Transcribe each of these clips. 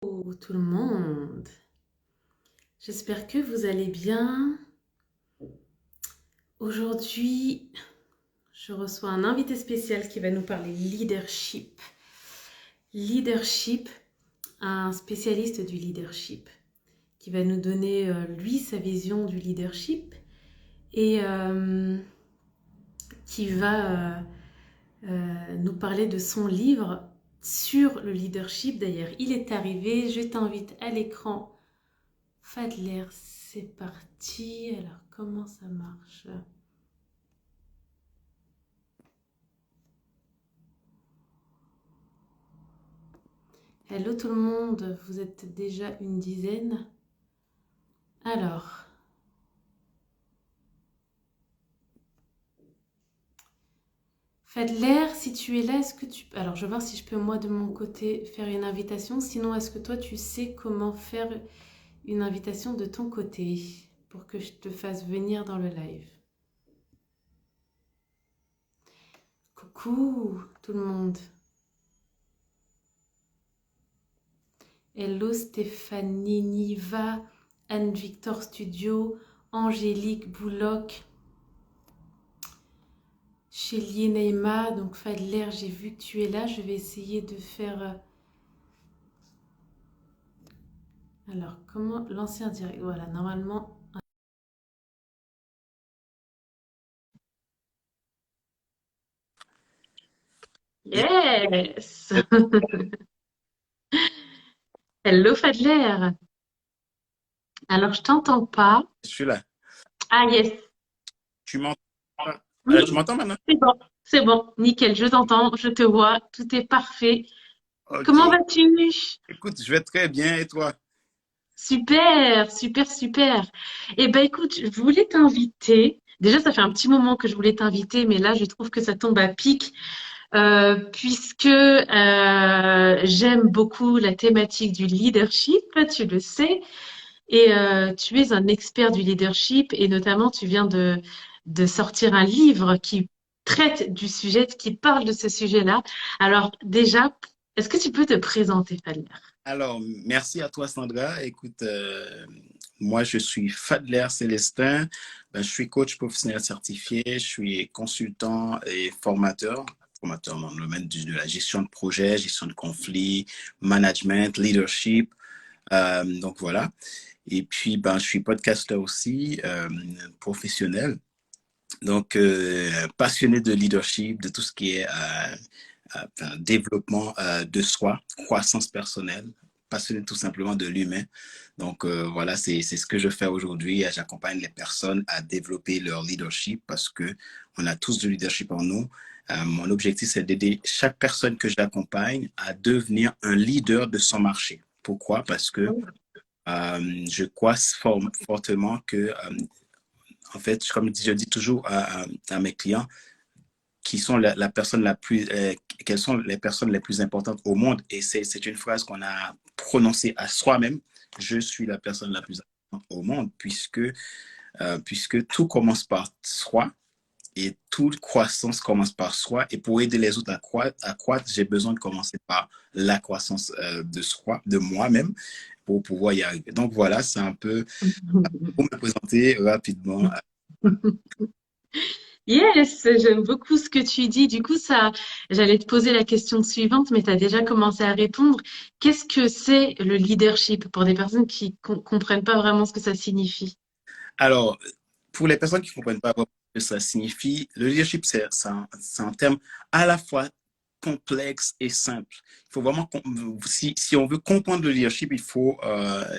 Hello tout le monde, j'espère que vous allez bien. Aujourd'hui, je reçois un invité spécial qui va nous parler leadership. Leadership, un spécialiste du leadership qui va nous donner, lui, sa vision du leadership et qui va nous parler de son livre sur le leadership. D'ailleurs, il est arrivé, je t'invite à l'écran. Fadler, c'est parti. Alors, comment ça marche? Hello tout le monde, vous êtes déjà une dizaine. Alors, Fadler, si tu es là, est-ce que tu... Alors, je vais voir si je peux, moi, de mon côté, faire une invitation. Sinon, est-ce que toi, tu sais comment faire une invitation de ton côté pour que je te fasse venir dans le live? Coucou tout le monde. Hello Stéphanie Niva, Anne-Victor Studio, Angélique Bouloc, Chélie Neima, donc Fadler, j'ai vu que tu es là. Je vais essayer de faire... Alors, comment lancer un direct? Voilà, normalement... Yes! Hello Fadler. Alors, je t'entends pas. Je suis là. Ah yes. Tu m'entends? Voilà, tu Oui, m'entends maintenant? c'est bon. C'est bon, nickel, je t'entends, je te vois, tout est parfait. Comment Ok. vas-tu? Écoute, je vais très bien et toi? Super, super, super. Eh ben écoute, je voulais t'inviter. Déjà, ça fait un petit moment que je voulais t'inviter, mais là, je trouve que ça tombe à pic, puisque j'aime beaucoup la thématique du leadership, tu le sais, et tu es un expert du leadership, et notamment, tu viens de sortir un livre qui traite du sujet, qui parle de ce sujet-là. Alors déjà, est-ce que tu peux te présenter, Fadler? Alors, merci à toi, Sandra. Écoute, moi, je suis Fadler Célestin. Je suis coach professionnel certifié. Je suis consultant et formateur dans le domaine de la gestion de projet, gestion de conflits, management, leadership. Donc, voilà. Et puis, je suis podcasteur aussi, professionnel. Donc, passionné de leadership, de tout ce qui est développement de soi, croissance personnelle, passionné tout simplement de l'humain. Donc, voilà, c'est ce que je fais aujourd'hui. J'accompagne les personnes à développer leur leadership parce que on a tous du leadership en nous. Mon objectif, c'est d'aider chaque personne que j'accompagne à devenir un leader de son marché. Pourquoi? Parce que je crois fortement que en fait, comme je dis toujours à mes clients, qui sont la personne la plus, quelles sont les personnes les plus importantes au monde. Et c'est une phrase qu'on a prononcée à soi-même. Je suis la personne la plus importante au monde, puisque tout commence par soi et toute croissance commence par soi. Et pour aider les autres à croître, j'ai besoin de commencer par la croissance de soi, de moi-même, pour pouvoir y arriver. Donc voilà, c'est un peu pour me présenter rapidement. Yes, j'aime beaucoup ce que tu dis. Du coup, ça, j'allais te poser la question suivante, mais tu as déjà commencé à répondre. Qu'est-ce que c'est le leadership pour des personnes qui comprennent pas vraiment ce que ça signifie? Alors, pour les personnes qui ne comprennent pas vraiment ce que ça signifie, le leadership, c'est un terme à la fois complexe et simple. Il faut vraiment, si on veut comprendre le leadership, il faut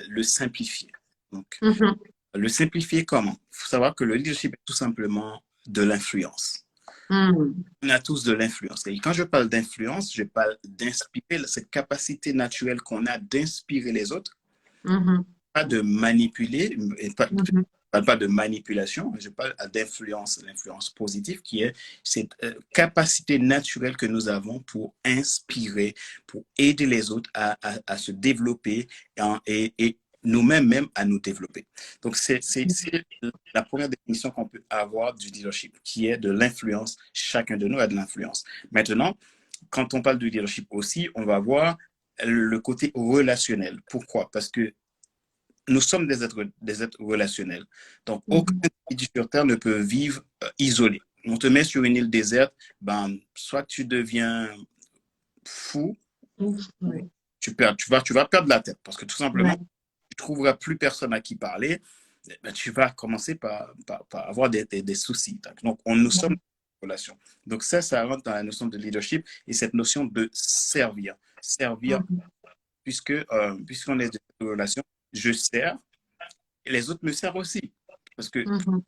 le simplifier. Donc, Mhm, le simplifier comment? Il faut savoir que le leadership est tout simplement de l'influence. mhm, On a tous de l'influence. Et quand je parle d'influence, je parle d'inspirer, cette capacité naturelle qu'on a d'inspirer les autres, mhm, pas de manipuler, et pas, mhm. parle pas de manipulation, je parle d'influence, l'influence positive qui est cette capacité naturelle que nous avons pour inspirer, pour aider les autres à se développer et nous-mêmes même à nous développer. Donc, c'est la première définition qu'on peut avoir du leadership, qui est de l'influence. Chacun de nous a de l'influence. Maintenant, quand on parle de leadership aussi, on va voir le côté relationnel. Pourquoi? Parce que nous sommes des êtres relationnels. Donc, aucun Mhm. individu sur Terre ne peut vivre isolé. On te met sur une île déserte, ben, soit tu deviens fou, Ouf, ou ouais. tu vas perdre la tête parce que tout simplement, Ouais. tu ne trouveras plus personne à qui parler. Ben, tu vas commencer par avoir des soucis. Donc, nous sommes en relation. Donc, ça rentre dans la notion de leadership et cette notion de servir. Servir, Mhm. puisqu'on est en relation, je sers et les autres me servent aussi. Parce que Mhm.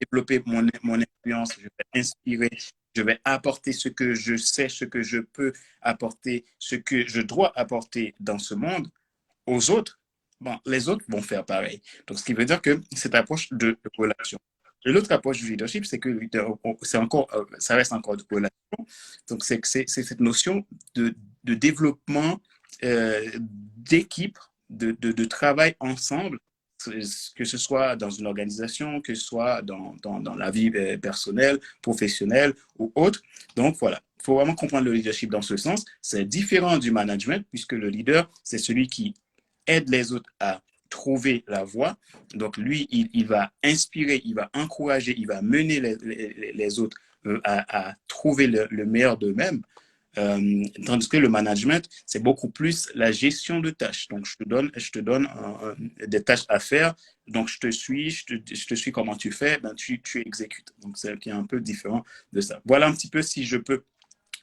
développer mon influence, je vais inspirer, je vais apporter ce que je sais, ce que je peux apporter, ce que je dois apporter dans ce monde aux autres. Bon, les autres vont faire pareil. Donc, ce qui veut dire que cette approche de relation. L'autre approche du leadership, c'est que c'est encore, ça reste encore de relation. Donc, c'est cette notion de développement d'équipe, de travail ensemble, que ce soit dans une organisation, que ce soit dans la vie personnelle, professionnelle ou autre. Donc, voilà. Il faut vraiment comprendre le leadership dans ce sens. C'est différent du management, puisque le leader, c'est celui qui aide les autres à trouver la voie. Donc, lui, il va inspirer, il va encourager, il va mener les autres à trouver le meilleur d'eux-mêmes. Tandis que le management, c'est beaucoup plus la gestion de tâches. Donc, je te donne des tâches à faire. Donc, je te suis comment tu fais, ben, tu exécutes. Donc, c'est un peu différent de ça. Voilà un petit peu si je peux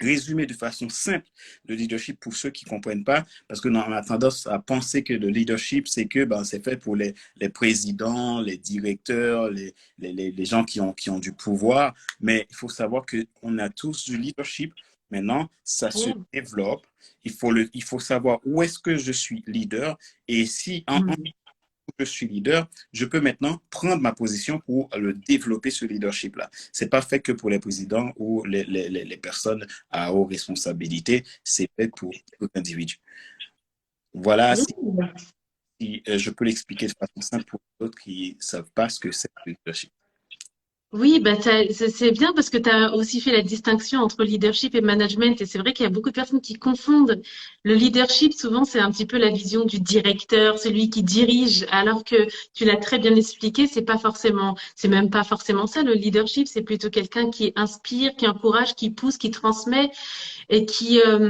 résumer de façon simple le leadership pour ceux qui ne comprennent pas, parce que on a tendance à penser que le leadership, c'est que ben, c'est fait pour les présidents, les directeurs, les gens qui ont du pouvoir, mais il faut savoir qu'on a tous du leadership. Maintenant, ça se Ouais. développe. Il faut savoir où est-ce que je suis leader et si Mhm. je suis leader, je peux maintenant prendre ma position pour le développer ce leadership-là. C'est pas fait que pour les présidents ou les personnes à haute responsabilité, c'est fait pour tout individu. Voilà Oui. si je peux l'expliquer de façon simple pour d'autres qui ne savent pas ce que c'est le leadership. Oui, bah c'est bien parce que tu as aussi fait la distinction entre leadership et management. Et c'est vrai qu'il y a beaucoup de personnes qui confondent. Le leadership, souvent, c'est un petit peu la vision du directeur, celui qui dirige, alors que tu l'as très bien expliqué, c'est même pas forcément ça. Le leadership, c'est plutôt quelqu'un qui inspire, qui encourage, qui pousse, qui transmet et qui alors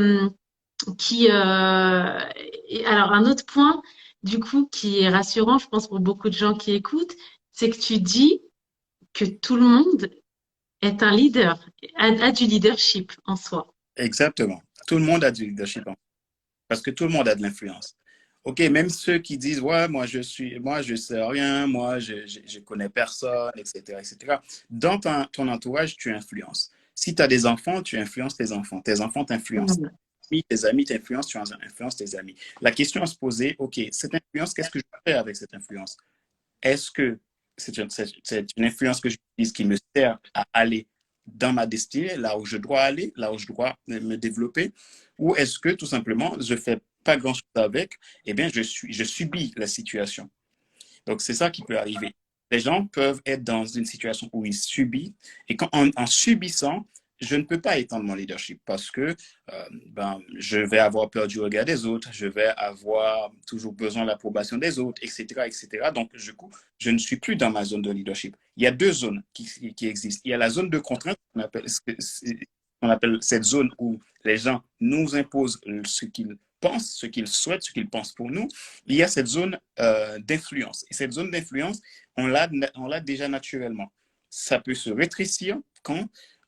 un autre point, du coup, qui est rassurant, je pense, pour beaucoup de gens qui écoutent, c'est que tu dis que tout le monde est un leader, a du leadership en soi. Exactement. Tout le monde a du leadership parce que tout le monde a de l'influence. OK, même ceux qui disent, ouais, moi, je sais rien, moi, je connais personne, etc., etc. Dans ton entourage, tu influences. Si tu as des enfants, tu influences tes enfants. Tes enfants t'influencent. Mhm. Tes amis t'influencent, tu influences tes amis. La question à se poser, OK, cette influence, qu'est-ce que je fais avec cette influence? Est-ce que c'est une influence que j'utilise qui me sert à aller dans ma destinée, là où je dois aller, là où je dois me développer, ou est-ce que tout simplement je fais pas grand-chose avec, eh bien je subis la situation. Donc c'est ça qui peut arriver. Les gens peuvent être dans une situation où ils subissent et en subissant, je ne peux pas étendre mon leadership parce que ben, je vais avoir peur du regard des autres, je vais avoir toujours besoin de l'approbation des autres, etc., etc. Donc, du coup, je ne suis plus dans ma zone de leadership. Il y a deux zones qui existent. Il y a la zone de contrainte, on appelle cette zone où les gens nous imposent ce qu'ils pensent, ce qu'ils souhaitent, ce qu'ils pensent pour nous. Il y a cette zone d'influence. Et cette zone d'influence, on l'a déjà naturellement. Ça peut se rétrécir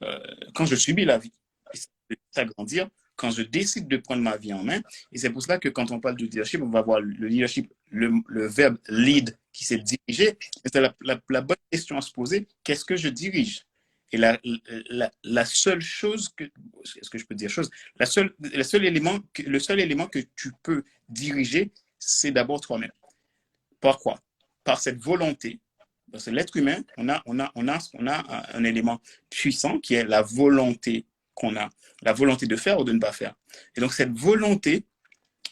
euh, quand je subis la vie. Et ça peut s'agrandir quand je décide de prendre ma vie en main. Et c'est pour cela que quand on parle de leadership, on va voir le leadership, le verbe lead qui s'est dirigé. C'est la bonne question à se poser. Qu'est-ce que je dirige? Et la seule chose que, est-ce que je peux dire chose? Le seul élément que tu peux diriger, c'est d'abord toi-même. Par quoi? Par cette volonté. Parce que l'être humain, on a un élément puissant qui est la volonté qu'on a, la volonté de faire ou de ne pas faire. Et donc cette volonté,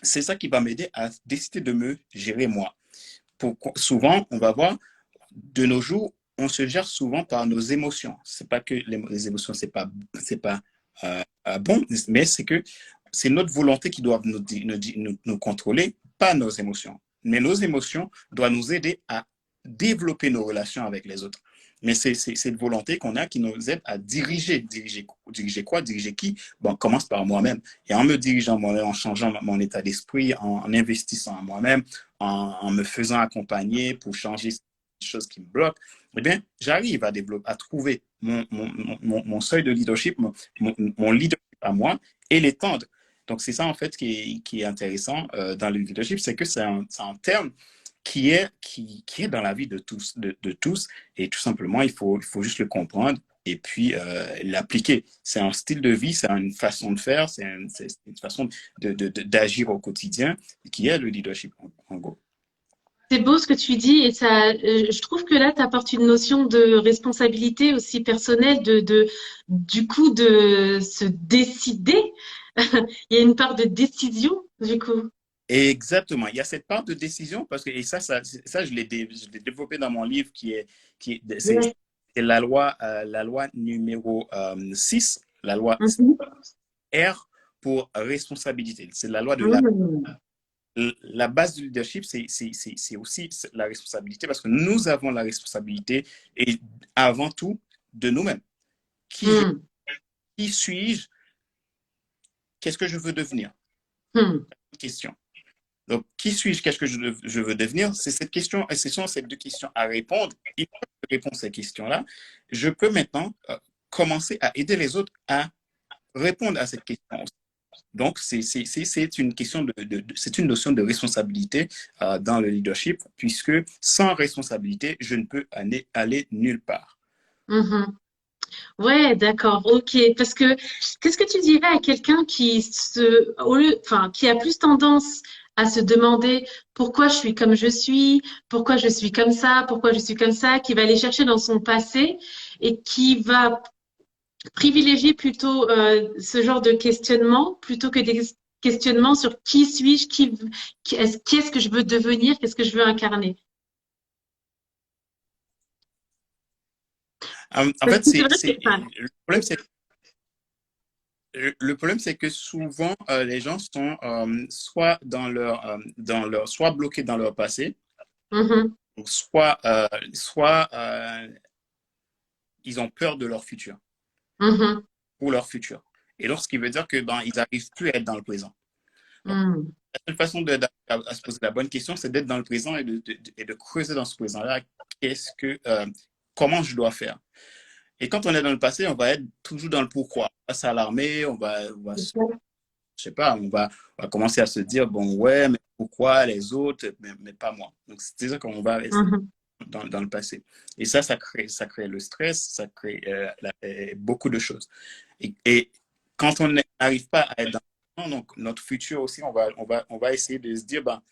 c'est ça qui va m'aider à décider de me gérer moi. Souvent, on va voir, de nos jours, on se gère souvent par nos émotions. C'est pas que les émotions, c'est pas bon, mais c'est que c'est notre volonté qui doit nous contrôler, pas nos émotions. Mais nos émotions doivent nous aider à développer nos relations avec les autres. Mais c'est cette volonté qu'on a qui nous aide à diriger. Diriger quoi? Diriger qui? Bon, on commence par moi-même. Et en me dirigeant moi-même, en changeant mon état d'esprit, en investissant en moi-même, en me faisant accompagner pour changer les choses qui me bloquent, eh bien, j'arrive à développer, à trouver mon seuil de leadership, mon leadership à moi et l'étendre. Donc, c'est ça, en fait, qui est intéressant dans le leadership, c'est que c'est un terme qui est dans la vie de tous, de tous. Et tout simplement, il faut juste le comprendre et puis l'appliquer. C'est un style de vie, c'est une façon de faire, c'est une façon d'agir au quotidien qui est le leadership, en gros. C'est beau ce que tu dis et ça, je trouve que là, tu apportes une notion de responsabilité aussi personnelle, du coup, de se décider. Il y a une part de décision, du coup. Et exactement, il y a cette part de décision parce que, et ça je l'ai développé dans mon livre Ouais. c'est la loi numéro 6, la loi Mhm. R pour responsabilité. C'est la loi de Mhm. la base du leadership, c'est aussi la responsabilité parce que nous avons la responsabilité et avant tout de nous-mêmes. Qui, je, Mhm. qui suis-je? Qu'est-ce que je veux devenir? Mhm. Question. Donc, qui suis-je? Qu'est-ce que je veux devenir? C'est cette question, et ce sont ces deux questions à répondre. Et quand je réponds à ces questions-là, je peux maintenant commencer à aider les autres à répondre à cette question. Donc, c'est une question c'est une notion de responsabilité dans le leadership, puisque sans responsabilité, je ne peux aller nulle part. Mhm. Ouais, d'accord, ok. Parce que qu'est-ce que tu dirais à quelqu'un enfin, qui a plus tendance à se demander pourquoi je suis comme je suis, pourquoi je suis comme ça, pourquoi je suis comme ça, qui va aller chercher dans son passé et qui va privilégier plutôt ce genre de questionnement plutôt que des questionnements sur qui suis-je, qu'est-ce que je veux devenir, qu'est-ce que je veux incarner. En Parce fait, que c'est vrai que, enfin, le problème, c'est que souvent, les gens sont soit soit bloqués dans leur passé, mhm, soit ils ont peur de leur futur, mhm, pour leur futur. Et donc, ce qui veut dire que ben, ils n'arrivent plus à être dans le présent. Donc, mhm, la seule façon à se poser la bonne question, c'est d'être dans le présent et de creuser dans ce présent-là, qu'est-ce que, comment je dois faire. Et quand on est dans le passé, on va être toujours dans le pourquoi. On va s'alarmer, je sais pas, on va commencer à se dire, bon, ouais, mais pourquoi les autres, mais pas moi. Donc, c'est ça qu'on va rester mhm. dans le passé. Et ça crée le stress, ça crée beaucoup de choses. Et quand on n'arrive pas à être dans le présent, donc notre futur aussi, on va essayer de se dire, ben,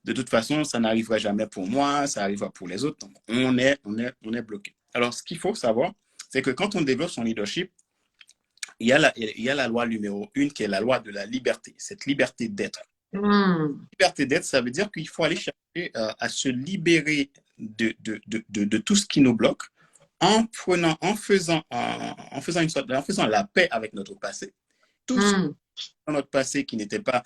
de toute façon, ça n'arrivera jamais pour moi, ça arrivera pour les autres. Donc, on est bloqué. Alors, ce qu'il faut savoir, c'est que quand on développe son leadership, il y a la loi numéro 1 qui est la loi de la liberté, cette liberté d'être. Hmm. Liberté d'être, ça veut dire qu'il faut aller chercher à se libérer de tout ce qui nous bloque en faisant la paix avec notre passé. Tout ce Hmm. dans notre passé qui n'était pas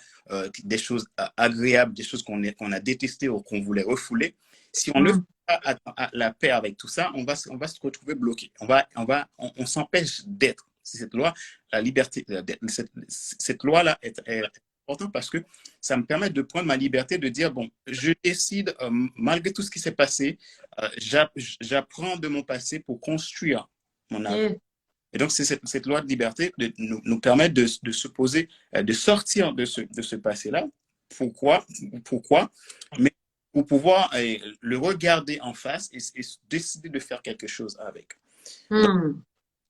des choses agréables, des choses qu'on a détestées ou qu'on voulait refouler, si on ne fait Hmm. pas la paix avec tout ça, on va se retrouver bloqué. On s'empêche d'être. C'est cette loi, la liberté, cette loi-là est importante parce que ça me permet de prendre ma liberté de dire, bon, je décide, malgré tout ce qui s'est passé, j'apprends de mon passé pour construire mon avenir. Yeah. Et donc, c'est cette loi de liberté de nous permettre de se poser, de sortir de ce passé-là. Pourquoi? Pourquoi? Mais pour pouvoir le regarder en face et décider de faire quelque chose avec.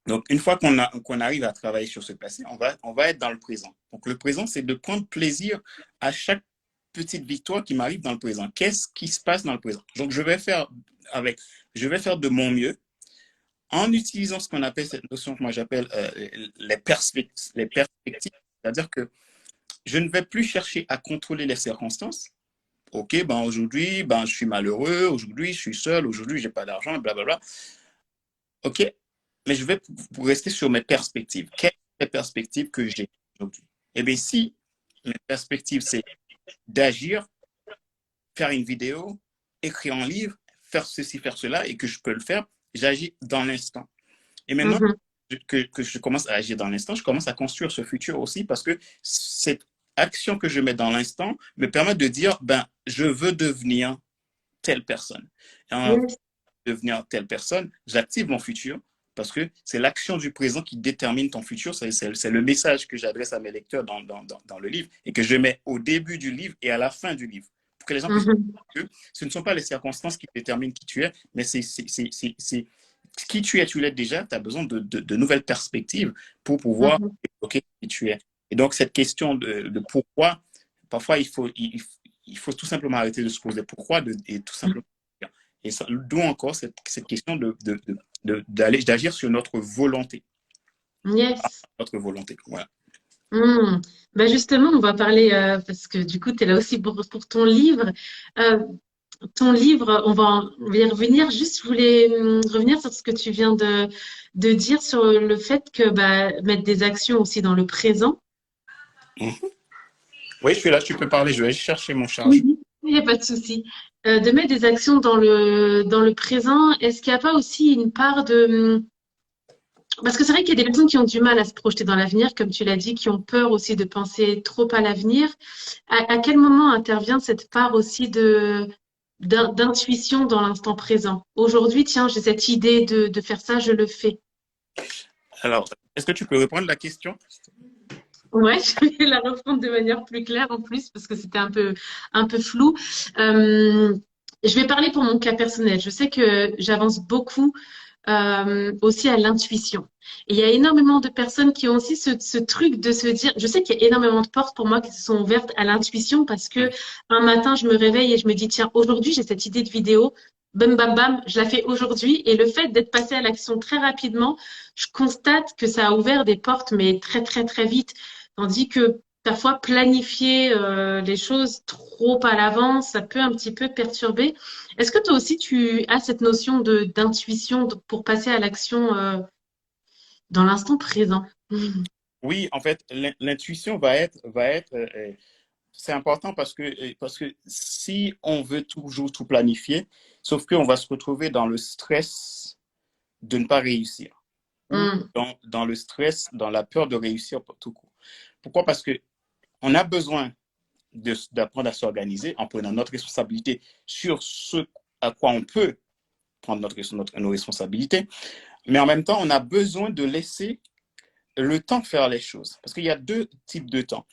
Donc, Hmm. une fois qu'on arrive à travailler sur ce passé, on va être dans le présent. Donc, le présent, c'est de prendre plaisir à chaque petite victoire qui m'arrive dans le présent. Qu'est-ce qui se passe dans le présent? Donc, je vais faire de mon mieux en utilisant ce qu'on appelle cette notion que moi j'appelle les perspectives, c'est-à-dire que je ne vais plus chercher à contrôler les circonstances. Ok, ben aujourd'hui, ben je suis malheureux, aujourd'hui je suis seul, aujourd'hui j'ai pas d'argent, blablabla. Ok, mais je vais pour rester sur mes perspectives. Quelles sont les perspectives que j'ai aujourd'hui? Eh bien, si ma perspective, c'est d'agir, faire une vidéo, écrire un livre, faire ceci, faire cela, et que je peux le faire, j'agis dans l'instant. Et maintenant Mhm. que je commence à agir dans l'instant, je commence à construire ce futur aussi parce que cette action que je mets dans l'instant me permet de dire, ben, je veux devenir telle personne. Et en Yes. devenir telle personne, j'active mon futur parce que c'est l'action du présent qui détermine ton futur. C'est le message que j'adresse à mes lecteurs dans le livre et que je mets au début du livre et à la fin du livre. Pour que les gens puissent Mhm. dire que ce ne sont pas les circonstances qui déterminent qui tu es, mais c'est qui tu es, tu l'es déjà. Tu as besoin de nouvelles perspectives pour pouvoir Mhm. évoquer qui tu es. Et donc, cette question de pourquoi, parfois, il faut tout simplement arrêter de se poser pourquoi et tout simplement. Et d'où encore cette question d'agir sur notre volonté. Yes. Notre volonté. Voilà. Hmm. Ben justement, on va parler, parce que du coup, tu es là aussi pour ton livre. Euh, Ton livre, on va y revenir. Juste, je voulais revenir sur ce que tu viens de dire sur le fait que bah, mettre des actions aussi dans le présent. Mhm. Oui, je suis là, tu peux parler. Je vais chercher mon charge. Oui. Il n'y a pas de souci. De mettre des actions dans le présent, est-ce qu'il n'y a pas aussi une part de... Parce que c'est vrai qu'il y a des personnes qui ont du mal à se projeter dans l'avenir, comme tu l'as dit, qui ont peur aussi de penser trop à l'avenir. À quel moment intervient cette part aussi d'intuition dans l'instant présent? Aujourd'hui, tiens, j'ai cette idée de faire ça, je le fais. Alors, est-ce que tu peux répondre à la question? Ouais, je vais la reprendre de manière plus claire en plus parce que c'était un peu flou. Euh, je vais parler pour mon cas personnel. Je sais que j'avance beaucoup aussi à l'intuition. Et il y a énormément de personnes qui ont aussi ce truc de se dire, je sais qu'il y a énormément de portes pour moi qui se sont ouvertes à l'intuition parce que un matin, je me réveille et je me dis, tiens, aujourd'hui, j'ai cette idée de vidéo. Bam, bam, bam, je la fais aujourd'hui. Et le fait d'être passé à l'action très rapidement, je constate que ça a ouvert des portes, mais très, très, très vite. Tandis que parfois, planifier les choses trop à l'avance, ça peut un petit peu perturber. Est-ce que toi aussi, tu as cette notion de d'intuition pour passer à l'action dans l'instant présent? Mhm. Oui, en fait, l'intuition va être c'est important parce que si on veut toujours tout planifier, sauf qu'on va se retrouver dans le stress de ne pas réussir ou Mm. dans le stress, dans la peur de réussir pour tout coup. Pourquoi? Parce que on a besoin d'apprendre à s'organiser en prenant notre responsabilité sur ce à quoi on peut prendre nos responsabilités, mais en même temps, on a besoin de laisser le temps faire les choses. Parce qu'il y a deux types de temps.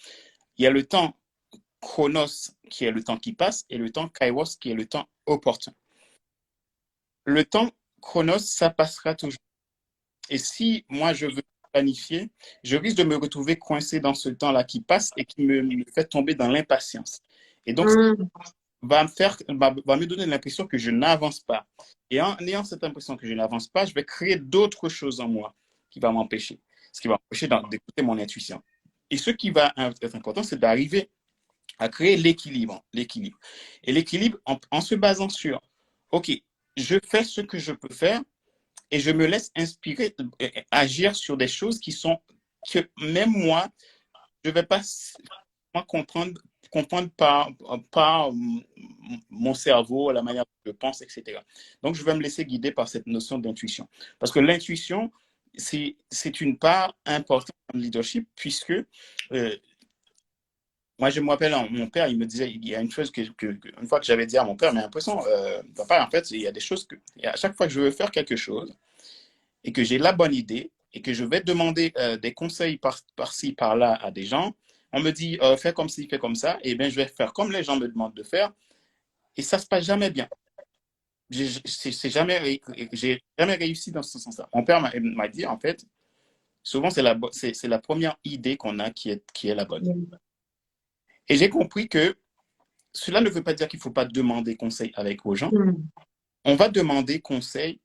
Il y a le temps chronos, qui est le temps qui passe, et le temps kairos, qui est le temps opportun. Le temps chronos, ça passera toujours. Et si moi, je veux planifier, je risque de me retrouver coincé dans ce temps-là qui passe et qui me fait tomber dans l'impatience. Et donc, ça Mm. va me donner l'impression que je n'avance pas. Et en ayant cette impression que je n'avance pas, je vais créer d'autres choses en moi qui va m'empêcher. Ce qui va m'empêcher d'écouter mon intuition. Et ce qui va être important, c'est d'arriver à créer l'équilibre. L'équilibre. Et l'équilibre en se basant sur, OK, je fais ce que je peux faire et je me laisse inspirer, agir sur des choses qui sont, que même moi, je ne vais pas comprendre par mon cerveau, la manière dont je pense, etc. Donc, je vais me laisser guider par cette notion d'intuition. Parce que l'intuition, c'est une part importante dans le leadership, puisque moi, je me rappelle, mon père, il me disait, il y a une chose une fois que j'avais dit à mon père, mais l'impression, papa, en fait, il y a des choses que, et à chaque fois que je veux faire quelque chose et que j'ai la bonne idée et que je vais demander des conseils par-ci, par-là à des gens, on me dit, fais comme ci, fais comme ça, et bien, je vais faire comme les gens me demandent de faire, et ça se passe jamais bien. J'ai jamais réussi dans ce sens-là. Mon père m'a dit, en fait, souvent, c'est la première idée qu'on a qui est la bonne. Et j'ai compris que cela ne veut pas dire qu'il ne faut pas demander conseil avec aux gens. Mm. On va demander conseil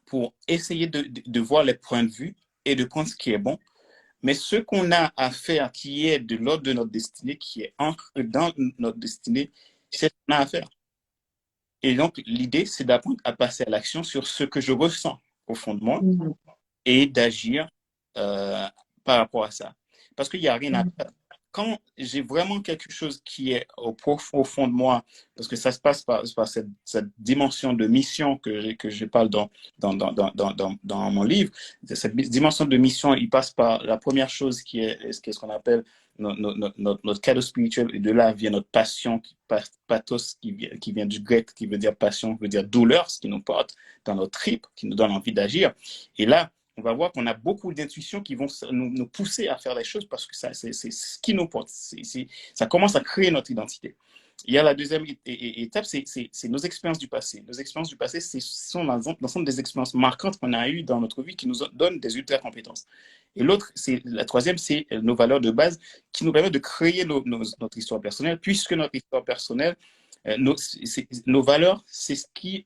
pour essayer de voir les points de vue et de prendre ce qui est bon. Mais ce qu'on a à faire qui est de l'ordre de notre destinée, qui est ancré dans notre destinée, c'est ce qu'on a à faire. Et donc, l'idée, c'est d'apprendre à passer à l'action sur ce que je ressens au fond de moi Mm. et d'agir euh, par rapport à ça. parce qu'il n'y a rien à faire. Quand j'ai vraiment quelque chose qui est au fond de moi, parce que ça se passe par cette dimension de mission que je parle dans mon livre, cette dimension de mission, il passe par la première chose qui est ce qu'on appelle notre cadeau spirituel, et de là vient notre passion, pathos, qui vient du grec, qui veut dire passion, qui veut dire douleur, ce qui nous porte dans notre tripes, qui nous donne envie d'agir. Et là, on va voir qu'on a beaucoup d'intuitions qui vont nous pousser à faire les choses parce que c'est ce qui nous porte. Ça commence à créer notre identité. Il y a la deuxième étape, c'est nos expériences du passé. Nos expériences du passé, ce sont l'ensemble des expériences marquantes qu'on a eues dans notre vie qui nous donnent des ultra compétences. Et la troisième, c'est nos valeurs de base qui nous permettent de créer notre histoire personnelle, puisque notre histoire personnelle, nos valeurs, c'est ce qui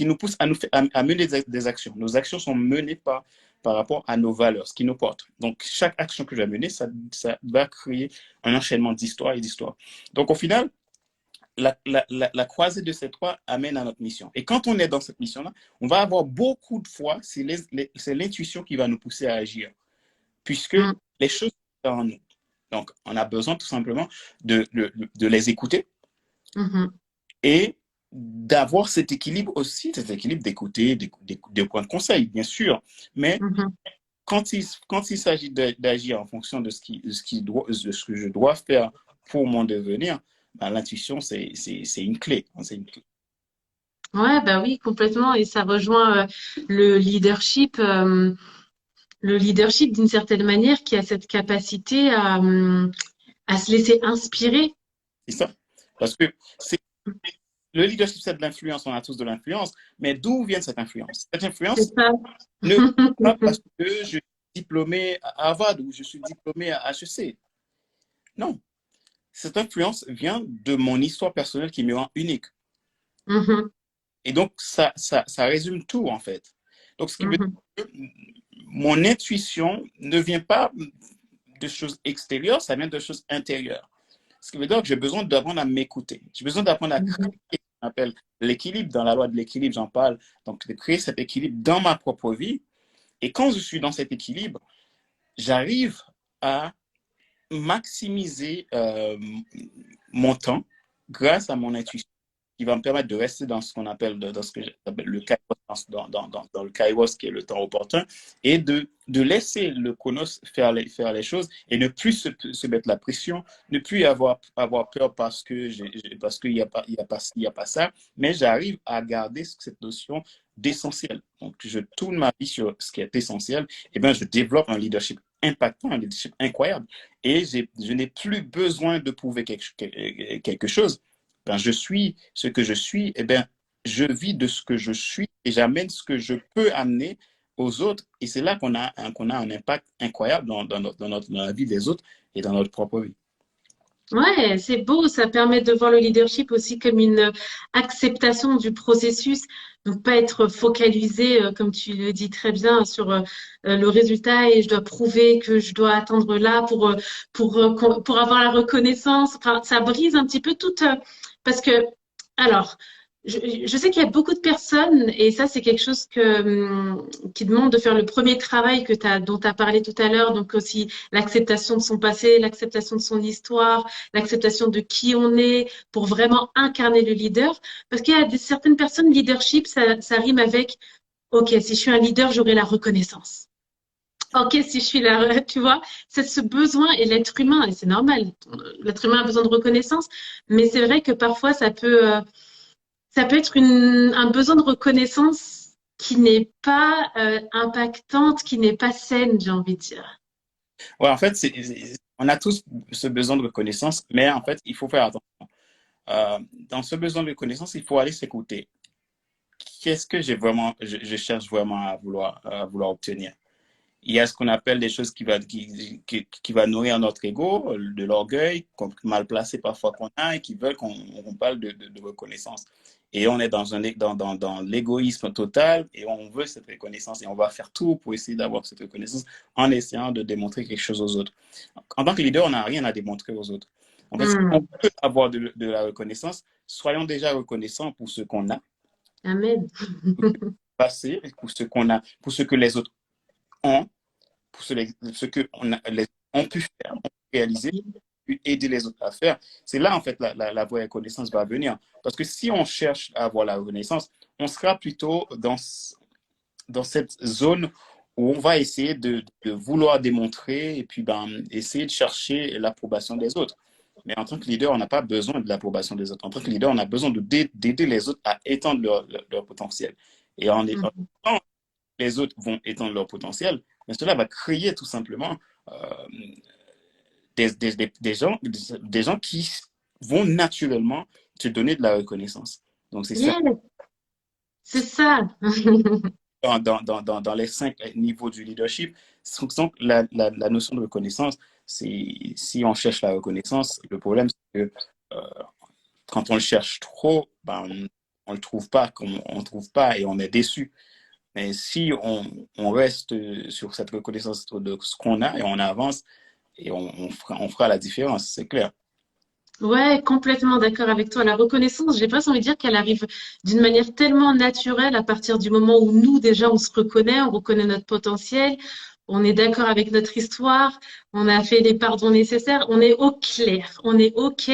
nous pousse à mener des actions. Nos actions sont menées par rapport à nos valeurs, ce qui nous porte. Donc, chaque action que je vais mener, ça va créer un enchaînement d'histoire et d'histoire. Donc, au final, la croisée de ces trois amène à notre mission. Et quand on est dans cette mission-là, on va avoir beaucoup de fois, c'est l'intuition qui va nous pousser à agir, puisque les choses sont en nous. Donc, on a besoin tout simplement de les écouter et d'avoir cet équilibre aussi, cet équilibre d'écouter, des points de conseil, bien sûr. Mais quand il s'agit d'agir en fonction de ce que je dois faire pour mon devenir, ben, l'intuition, c'est une clé. C'est une clé. Ouais, bah oui, complètement. Et ça rejoint le leadership. Le leadership, d'une certaine manière, qui a cette capacité à se laisser inspirer. C'est ça. Parce que le leadership, c'est de l'influence, on a tous de l'influence, mais d'où vient cette influence? Cette C'est influence ça. ne vient pas parce que je suis diplômé à Harvard ou je suis diplômé à HEC. Non. Cette influence vient de mon histoire personnelle qui me rend unique. Et donc, ça résume tout, en fait. Donc, ce qui veut dire que mon intuition ne vient pas de choses extérieures, ça vient de choses intérieures. Ce qui veut dire que j'ai besoin d'apprendre à m'écouter. J'ai besoin d'apprendre à créer ce qu'on appelle l'équilibre. Dans la loi de l'équilibre, j'en parle. Donc, de créer cet équilibre dans ma propre vie. Et quand je suis dans cet équilibre, j'arrive à maximiser mon temps grâce à mon intuition, qui va me permettre de rester dans ce qu'on appelle, dans ce que j'appelle le kairos, dans le kairos qui est le temps opportun, et de laisser le chronos faire les choses et ne plus se mettre la pression, ne plus avoir peur parce qu'il n'y a pas ça, mais j'arrive à garder cette notion d'essentiel. Donc, je tourne ma vie sur ce qui est essentiel, et bien, je développe un leadership impactant, un leadership incroyable, et je n'ai plus besoin de prouver quelque chose. Quand je suis ce que je suis, eh bien, je vis de ce que je suis et j'amène ce que je peux amener aux autres. Et c'est là qu'on a un impact incroyable dans la vie des autres et dans notre propre vie. Ouais, c'est beau, ça permet de voir le leadership aussi comme une acceptation du processus, donc pas être focalisé, comme tu le dis très bien, sur le résultat et je dois prouver que je dois atteindre là pour avoir la reconnaissance. Enfin, ça brise un petit peu toute, parce que, alors, je sais qu'il y a beaucoup de personnes, et ça c'est quelque chose qui demande de faire le premier travail dont tu as parlé tout à l'heure, donc aussi l'acceptation de son passé, l'acceptation de son histoire, l'acceptation de qui on est pour vraiment incarner le leader. Parce qu'il y a certaines personnes, leadership, ça rime avec, OK, si je suis un leader, j'aurai la reconnaissance. OK, si je suis là, tu vois, c'est ce besoin et l'être humain, et c'est normal, l'être humain a besoin de reconnaissance, mais c'est vrai que parfois ça peut être un besoin de reconnaissance qui n'est pas impactante, qui n'est pas saine, j'ai envie de dire. Ouais, en fait, on a tous ce besoin de reconnaissance, mais en fait, il faut faire attention. Dans ce besoin de reconnaissance, il faut aller s'écouter. Qu'est-ce que je cherche vraiment à vouloir obtenir? Il y a ce qu'on appelle des choses qui va nourrir notre ego, de l'orgueil, mal placé parfois qu'on a et qui veulent qu'on parle de reconnaissance. Et on est dans l'égoïsme total et on veut cette reconnaissance et on va faire tout pour essayer d'avoir cette reconnaissance en essayant de démontrer quelque chose aux autres. En tant que leader, on n'a rien à démontrer aux autres. En fait, si on peut avoir de la reconnaissance, soyons déjà reconnaissants pour ce qu'on a, Amen. passé, pour ce qu'on a, pour ce que les autres ont. pour ce que on pu faire, on peut réaliser, puis aider les autres à faire. C'est là, en fait, la vraie reconnaissance va venir. Parce que si on cherche à avoir la reconnaissance, on sera plutôt dans cette zone où on va essayer de vouloir démontrer et puis essayer de chercher l'approbation des autres. Mais en tant que leader, on n'a pas besoin de l'approbation des autres. En tant que leader, on a besoin d'aider les autres à étendre leur potentiel. Et en étant les autres vont étendre leur potentiel, mais cela va créer tout simplement euh, des gens qui vont naturellement te donner de la reconnaissance. Donc, c'est ça. Yeah, c'est ça. Dans les 5 niveaux du leadership, donc la notion de reconnaissance, c'est si on cherche la reconnaissance, le problème, c'est que euh, quand on le cherche trop, on le trouve pas, on trouve pas et on est déçu. Mais si on reste sur cette reconnaissance de ce qu'on a et on avance et on fera la différence, c'est clair. Ouais, complètement d'accord avec toi. La reconnaissance, j'ai pas envie de dire qu'elle arrive d'une manière tellement naturelle à partir du moment où nous, déjà, on se reconnaît, on reconnaît notre potentiel, on est d'accord avec notre histoire, on a fait les pardons nécessaires, on est au clair, on est OK,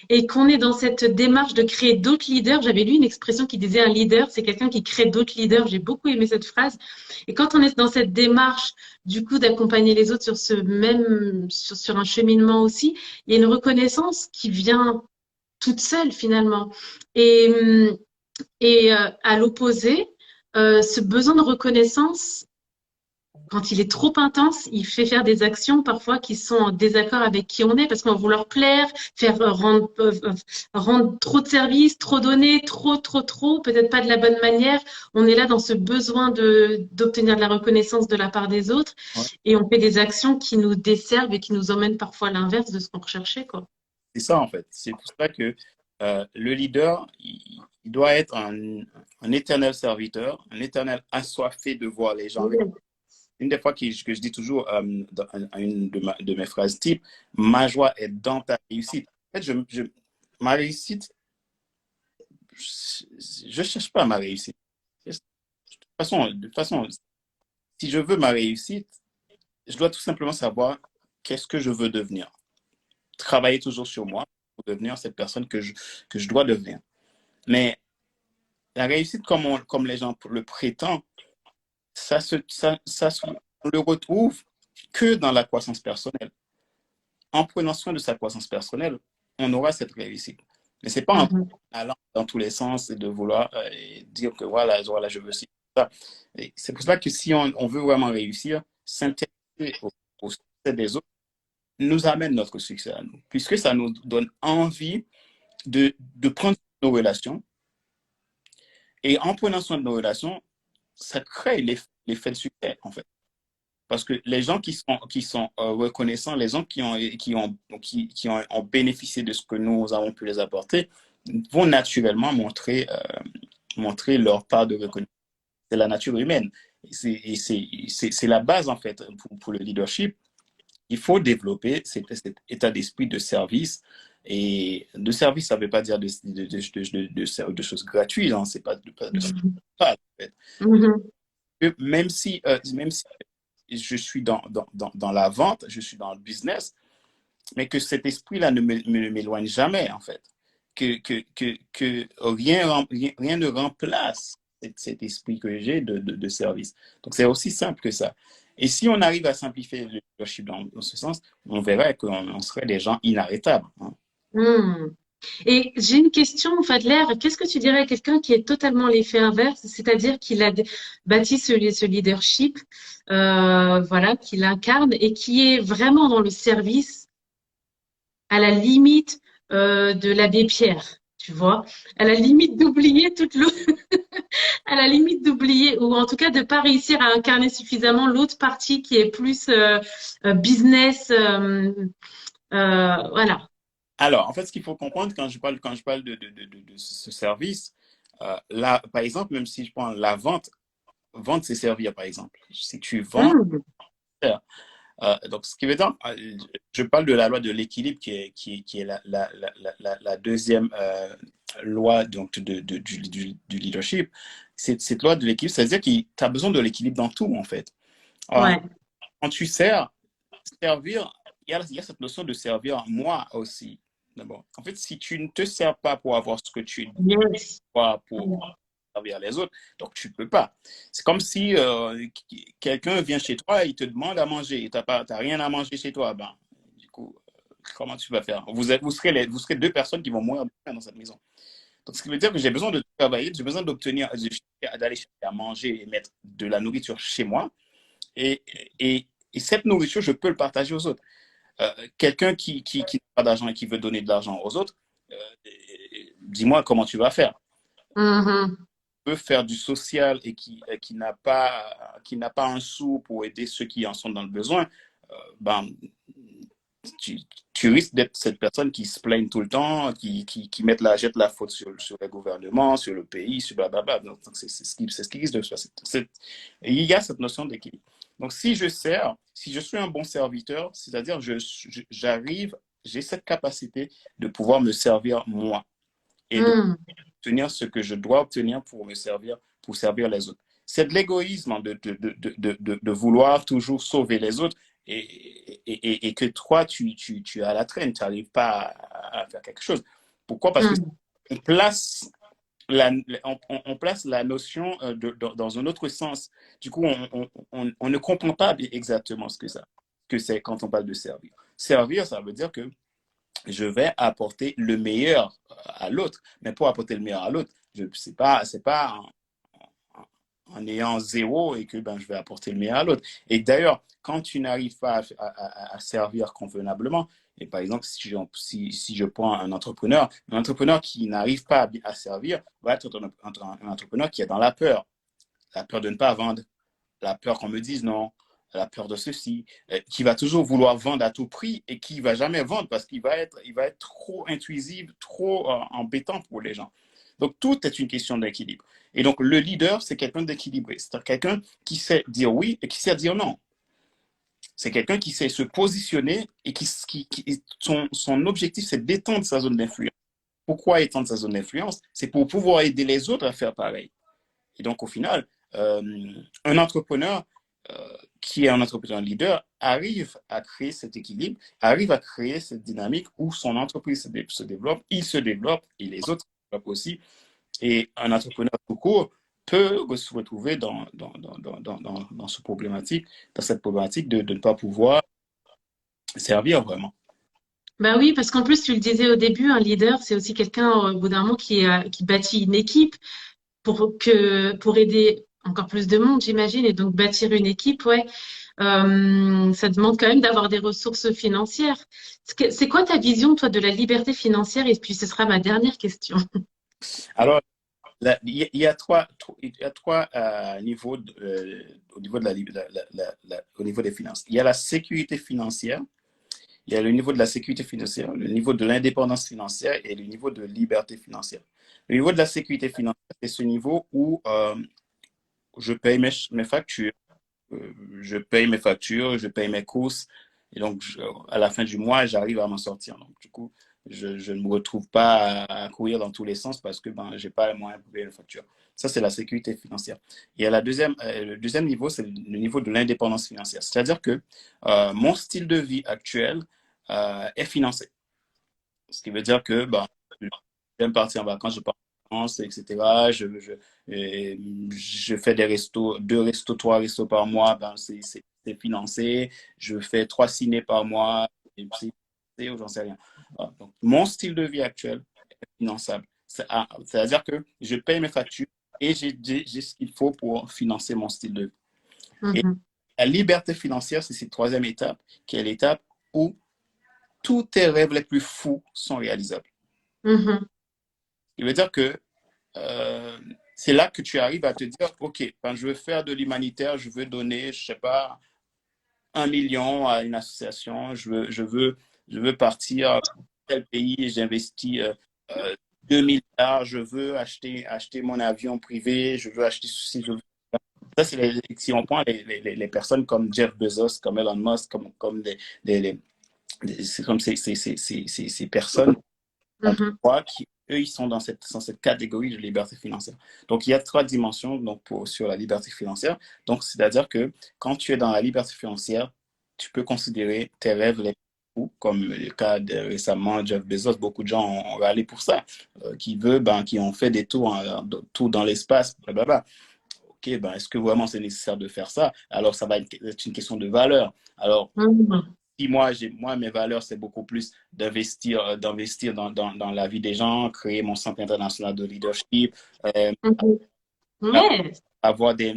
et qu'on est dans cette démarche de créer d'autres leaders. J'avais lu une expression qui disait un leader, c'est quelqu'un qui crée d'autres leaders. J'ai beaucoup aimé cette phrase. Et quand on est dans cette démarche, du coup, d'accompagner les autres sur sur un cheminement aussi, il y a une reconnaissance qui vient toute seule finalement. Et, à l'opposé, ce besoin de reconnaissance, quand il est trop intense, il fait faire des actions parfois qui sont en désaccord avec qui on est, parce qu'on va vouloir plaire, faire rendre trop de services, trop donner, trop, peut-être pas de la bonne manière. On est là dans ce besoin d'obtenir de la reconnaissance de la part des autres, Ouais. et on fait des actions qui nous desservent et qui nous emmènent parfois à l'inverse de ce qu'on recherchait, quoi. C'est ça, en fait. C'est pour ça que le leader, il doit être un éternel serviteur, un éternel assoiffé de voir les gens. Une des fois que je dis toujours dans une de mes phrases type, ma joie est dans ta réussite. En fait, ma réussite, je ne cherche pas ma réussite. De toute façon, si je veux ma réussite, je dois tout simplement savoir qu'est-ce que je veux devenir. Travailler toujours sur moi pour devenir cette personne que je dois devenir. Mais la réussite, comme les gens le prétendent, on le retrouve que dans la croissance personnelle. En prenant soin de sa croissance personnelle, on aura cette réussite. Mais ce n'est pas en Mhm. allant dans tous les sens et de vouloir dire que voilà, je veux ci, ça. C'est pour ça que si on veut vraiment réussir, s'intéresser au succès des autres nous amène notre succès à nous, puisque ça nous donne envie de prendre nos relations. Et en prenant soin de nos relations, ça crée l'effet de succès, en fait. Parce que les gens qui sont reconnaissants, les gens ont bénéficié de ce que nous avons pu les apporter, vont naturellement montrer leur part de reconnaissance. C'est la nature humaine. C'est la base, en fait, pour le leadership. Il faut développer cet état d'esprit de service. Et de service, ça ne veut pas dire de choses gratuites, hein, c'est pas de ça. En fait. Mhm. Même si je suis dans la vente, je suis dans le business, mais que cet esprit-là ne m'éloigne jamais, en fait. Que rien ne remplace cet esprit que j'ai de service. Donc, c'est aussi simple que ça. Et si on arrive à simplifier le leadership dans ce sens, on verrait qu'on serait des gens inarrêtables, hein. Mhm. Et j'ai une question, Fadler. Qu'est-ce que tu dirais à quelqu'un qui est totalement l'effet inverse, c'est-à-dire qu'il a bâti ce leadership, voilà, qu'il incarne et qui est vraiment dans le service, à la limite de l'abbé Pierre, tu vois, à la limite d'oublier toute l'autre, à la limite d'oublier, ou en tout cas de pas réussir à incarner suffisamment l'autre partie qui est plus business, voilà. Alors, en fait, ce qu'il faut comprendre quand je parle de ce service, là, par exemple, même si je prends la vente, vendre, c'est servir, par exemple. Si tu vends, Hum, donc, ce qui veut dire, je parle de la loi de l'équilibre qui est la deuxième loi donc, du leadership. Cette loi de l'équilibre, c'est-à-dire que tu as besoin de l'équilibre dans tout, en fait. Euh, ouais. quand tu sers, servir, il y a cette notion de servir moi aussi. D'abord. En fait, si tu ne te sers pas pour avoir ce que tu Yes. dois pour servir les autres, donc tu ne peux pas. C'est comme si quelqu'un vient chez toi et il te demande à manger et tu n'as rien à manger chez toi. Ben, du coup, comment tu vas faire? Vous serez deux personnes qui vont mourir de faim dans cette maison. Donc, ce qui veut dire que j'ai besoin de travailler, j'ai besoin d'aller chercher à manger et mettre de la nourriture chez moi. Et, et cette nourriture, je peux le partager aux autres. Quelqu'un qui n'a pas d'argent et qui veut donner de l'argent aux autres, euh, dis-moi comment tu vas faire. Mhm. Peut faire du social et qui n'a pas un sou pour aider ceux qui en sont dans le besoin, ben, tu, tu risques d'être cette personne qui se plaigne tout le temps, qui jette la faute sur le gouvernement, sur le pays, sur blablabla. Donc, c'est ce qui risque de se passer. Il y a cette notion d'équilibre. Donc, si je sers, si je suis un bon serviteur, c'est-à-dire j'arrive, j'ai cette capacité de pouvoir me servir moi et de Mhm. obtenir ce que je dois obtenir pour me servir, pour servir les autres. C'est de l'égoïsme de vouloir toujours sauver les autres et que toi, tu es à la traîne, tu n'arrives pas à faire quelque chose. Pourquoi? Parce que Mhm. on place la, on place la notion dans un autre sens. Du coup, on ne comprend pas exactement que c'est quand on parle de servir. Servir, ça veut dire que je vais apporter le meilleur à l'autre. Mais pour apporter le meilleur à l'autre, c'est pas en ayant zéro et que ben, je vais apporter le meilleur à l'autre. Et d'ailleurs, quand tu n'arrives pas à servir convenablement, et par exemple, si je prends un entrepreneur qui n'arrive pas à servir va être un entrepreneur qui est dans la peur de ne pas vendre, la peur qu'on me dise non, la peur de ceci, qui va toujours vouloir vendre à tout prix et qui ne va jamais vendre parce il va être trop intrusif, trop embêtant pour les gens. Donc, tout est une question d'équilibre. Et donc, le leader, c'est quelqu'un d'équilibré. C'est quelqu'un qui sait dire oui et qui sait dire non. C'est quelqu'un qui sait se positionner et son objectif, c'est d'étendre sa zone d'influence. Pourquoi étendre sa zone d'influence? C'est pour pouvoir aider les autres à faire pareil. Et donc, au final, euh, un entrepreneur qui est un entrepreneur leader arrive à créer cet équilibre, arrive à créer cette dynamique où son entreprise se développe, il se développe et les autres se développent aussi. Et un entrepreneur tout court peut se retrouver dans cette problématique de ne pas pouvoir servir vraiment. Bah oui, parce qu'en plus, tu le disais au début, un leader, c'est aussi quelqu'un, au bout d'un moment, qui bâtit une équipe pour aider encore plus de monde, j'imagine, et donc bâtir une équipe, ouais. Ça demande quand même d'avoir des ressources financières. C'est quoi ta vision, toi, de la liberté financière? Et puis, ce sera ma dernière question. Alors, il y a trois niveaux au niveau de au niveau des finances. Il y a la sécurité financière, il y a le niveau de la sécurité financière, le niveau de l'indépendance financière et le niveau de liberté financière. Le niveau de la sécurité financière, c'est ce niveau où je paye mes factures, je paye mes courses, et donc à la fin du mois, j'arrive à m'en sortir. Donc, du coup, je ne me retrouve pas à courir dans tous les sens parce que ben, je n'ai pas les moyens pour payer les factures. Ça, c'est la sécurité financière. Et le deuxième niveau, c'est le niveau de l'indépendance financière. C'est-à-dire que mon style de vie actuel est financé. Ce qui veut dire que ben, j'aime partir en vacances, je pars en vacances, etc. Je fais des restos, deux restos, trois restos par mois, ben, c'est financé. Je fais trois ciné par mois, c'est financé ou j'en sais rien. Voilà. Donc, mon style de vie actuel est finançable. C'est-à-dire que je paye mes factures et j'ai ce qu'il faut pour financer mon style de vie. Et Mhm. la liberté financière, c'est cette troisième étape, qui est l'étape où tous tes rêves les plus fous sont réalisables. Mhm. Il veut dire que euh, c'est là que tu arrives à te dire, OK, quand je veux faire de l'humanitaire, je veux donner, je sais pas, 1 million à une association, je veux partir dans tel pays, j'investis 2 milliards, je veux acheter mon avion privé, je veux acheter ceci, je veux... Ça, c'est si on prend les personnes comme Jeff Bezos, comme Elon Musk, comme c'est comme ces personnes Mhm. eux, ils sont dans cette catégorie de liberté financière. Donc, il y a trois dimensions donc, sur la liberté financière. Donc, c'est-à-dire que quand tu es dans la liberté financière, tu peux considérer tes rêves les plus fous, comme le cas de récemment Jeff Bezos. Beaucoup de gens ont râlé pour ça, qui ont fait des tours dans l'espace, blablabla. OK, ben, est-ce que vraiment c'est nécessaire de faire ça? Alors, ça va être une question de valeur. Alors, Mhm. si moi, mes valeurs, c'est beaucoup plus d'investir dans la vie des gens, créer mon centre international de leadership, euh, Mhm. Ouais, avoir des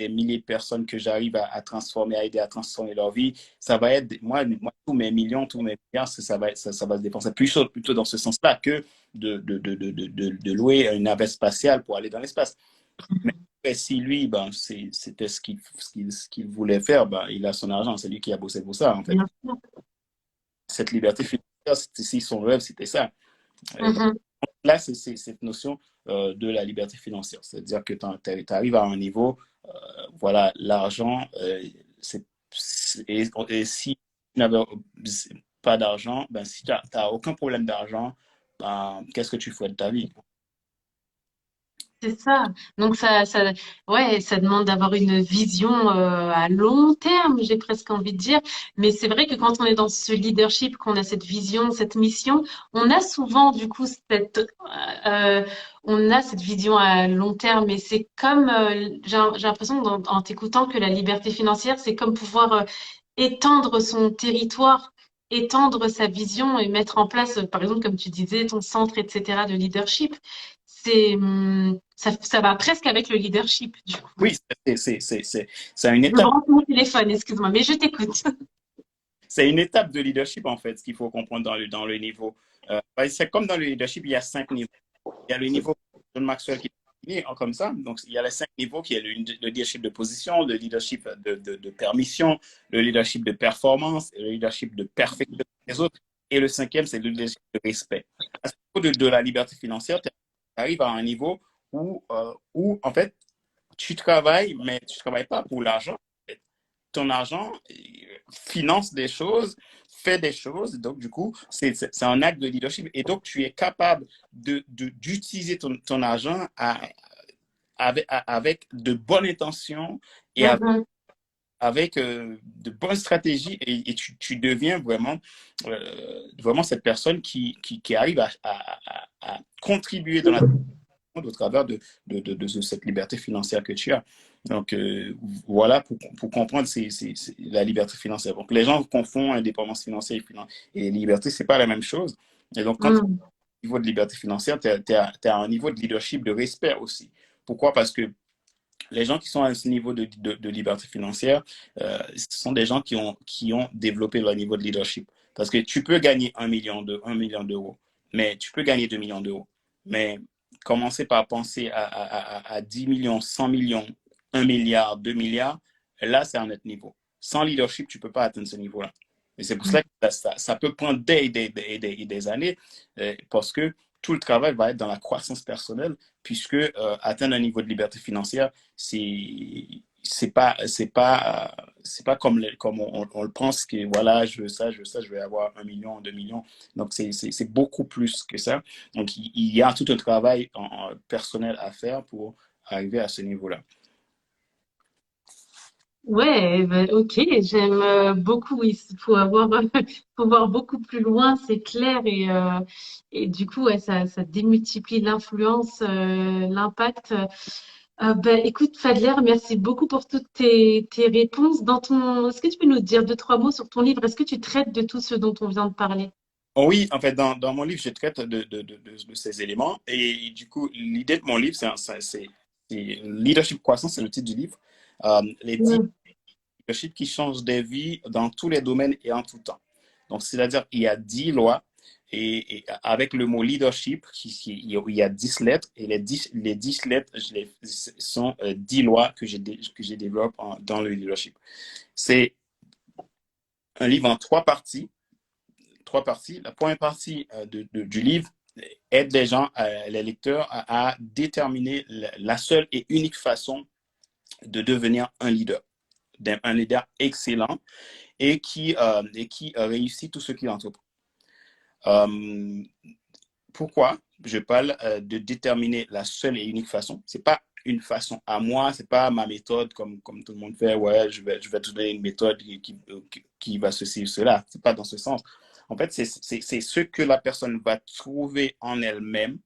milliers de personnes que j'arrive à transformer, à aider à transformer leur vie. Ça va être, tous mes millions, tous mes milliards, ça va se dépenser plutôt dans ce sens-là que de louer une navette spatiale pour aller dans l'espace. Mais si lui, ben, c'était ce qu'il voulait faire, ben, il a son argent, c'est lui qui a bossé pour ça, en fait. bien sûr. Cette liberté financière, si son rêve, c'était ça. Donc, Mhm. là, c'est cette notion de la liberté financière. C'est-à-dire que tu arrives à un niveau, voilà, l'argent, et si tu n'avais pas d'argent, ben, si tu n'as aucun problème d'argent, ben, qu'est-ce que tu fais de ta vie? C'est ça. Donc ouais, ça demande d'avoir une vision à long terme, j'ai presque envie de dire. Mais c'est vrai que quand on est dans ce leadership, qu'on a cette vision, cette mission, on a souvent du coup euh, on a cette vision à long terme. Et c'est comme, j'ai l'impression en t'écoutant que la liberté financière, c'est comme pouvoir étendre son territoire, étendre sa vision et mettre en place, par exemple, comme tu disais, ton centre, etc., de leadership. Ça va presque avec le leadership, du coup. Oui, c'est une Je étape. branche mon téléphone, excuse-moi, mais je t'écoute. C'est une étape de leadership, en fait, ce qu'il faut comprendre dans le niveau. C'est comme dans le leadership, il y a 5 niveaux. Il y a le niveau John Maxwell qui est défini comme ça. Donc, il y a les 5 niveaux qui est le leadership de position, le leadership de permission, le leadership de performance, le leadership de perfection des autres. Et le cinquième, c'est le leadership de respect. À ce niveau de la liberté financière, tu arrives à un niveau où, en fait, tu travailles, mais tu ne travailles pas pour l'argent. Ton argent finance des choses, fait des choses. Donc, du coup, c'est un acte de leadership. Et donc, tu es capable d'utiliser ton argent avec de bonnes intentions et Mhm. avec de bonnes stratégies. Et tu deviens vraiment cette personne qui arrive à contribuer dans la au travers de cette liberté financière que tu as. Donc, voilà pour comprendre la liberté financière. Donc, les gens confondent indépendance financière et liberté, c'est pas la même chose. Et donc, quand tu es Mhm. au niveau de liberté financière, tu es à un niveau de leadership, de respect aussi. Pourquoi? Parce que les gens qui sont à ce niveau de liberté financière, ce sont des gens qui ont développé leur niveau de leadership. Parce que tu peux gagner 1 million d'euros, mais tu peux gagner 2 millions d'euros. Mais commencer par penser à 10 millions, 100 millions, 1 milliard, 2 milliards, là, c'est un autre niveau. Sans leadership, tu ne peux pas atteindre ce niveau-là. Et c'est pour cela que ça peut prendre des années, parce que tout le travail va être dans la croissance personnelle, puisque atteindre un niveau de liberté financière, c'est pas comme on le pense que voilà, je veux ça, je vais avoir 1 million, 2 millions. Donc c'est beaucoup plus que ça. Donc il y a tout un travail personnel à faire pour arriver à ce niveau-là. Ouais, ben, ok, j'aime beaucoup. Il faut faut voir beaucoup plus loin, c'est clair, et du coup, ouais, ça démultiplie l'influence, l'impact. Ben, écoute, Fadler, merci beaucoup pour toutes tes réponses. Est-ce que tu peux nous dire deux, trois mots sur ton livre? Est-ce que tu traites de tout ce dont on vient de parler? Oh oui, en fait, dans mon livre, je traite de ces éléments. Et du coup, l'idée de mon livre, c'est Leadership Croissance, c'est le titre du livre. Les 10 Mm. leadership qui changent des vies dans tous les domaines et en tout temps. Donc, c'est-à-dire il y a 10 lois et avec le mot leadership, il y a 10 lettres et les 10 lettres sont 10 lois que j'ai développées dans le leadership. C'est un livre en trois parties. La première partie du livre aide les lecteurs à déterminer la seule et unique façon de devenir un leader excellent et qui réussit tout ce qu'il entreprend. Euh, Pourquoi? je parle de déterminer la seule et unique façon. C'est pas une façon à moi, c'est pas ma méthode comme tout le monde fait. Ouais, je vais te donner une méthode qui va ceci ou cela. C'est pas dans ce sens. En fait, c'est ce que la personne va trouver en elle-même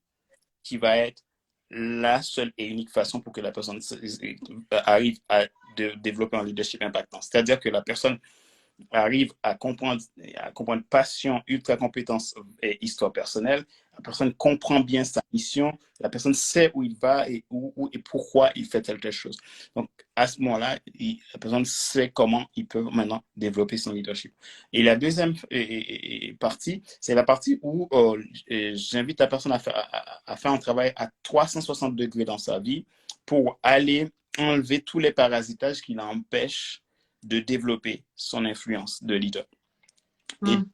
qui va être la seule et unique façon pour que la personne arrive à développer un leadership impactant. C'est-à-dire que la personne arrive à comprendre passion, ultra compétence et histoire personnelle. La personne comprend bien sa mission. La personne sait où il va et où et pourquoi il fait quelque chose. Donc, à ce moment-là, la personne sait comment il peut maintenant développer son leadership. Et la deuxième partie, c'est la partie où j'invite la personne à faire un travail à 360 degrés dans sa vie pour aller enlever tous les parasitages qui l'empêchent de développer son influence de leader. Et, Mm.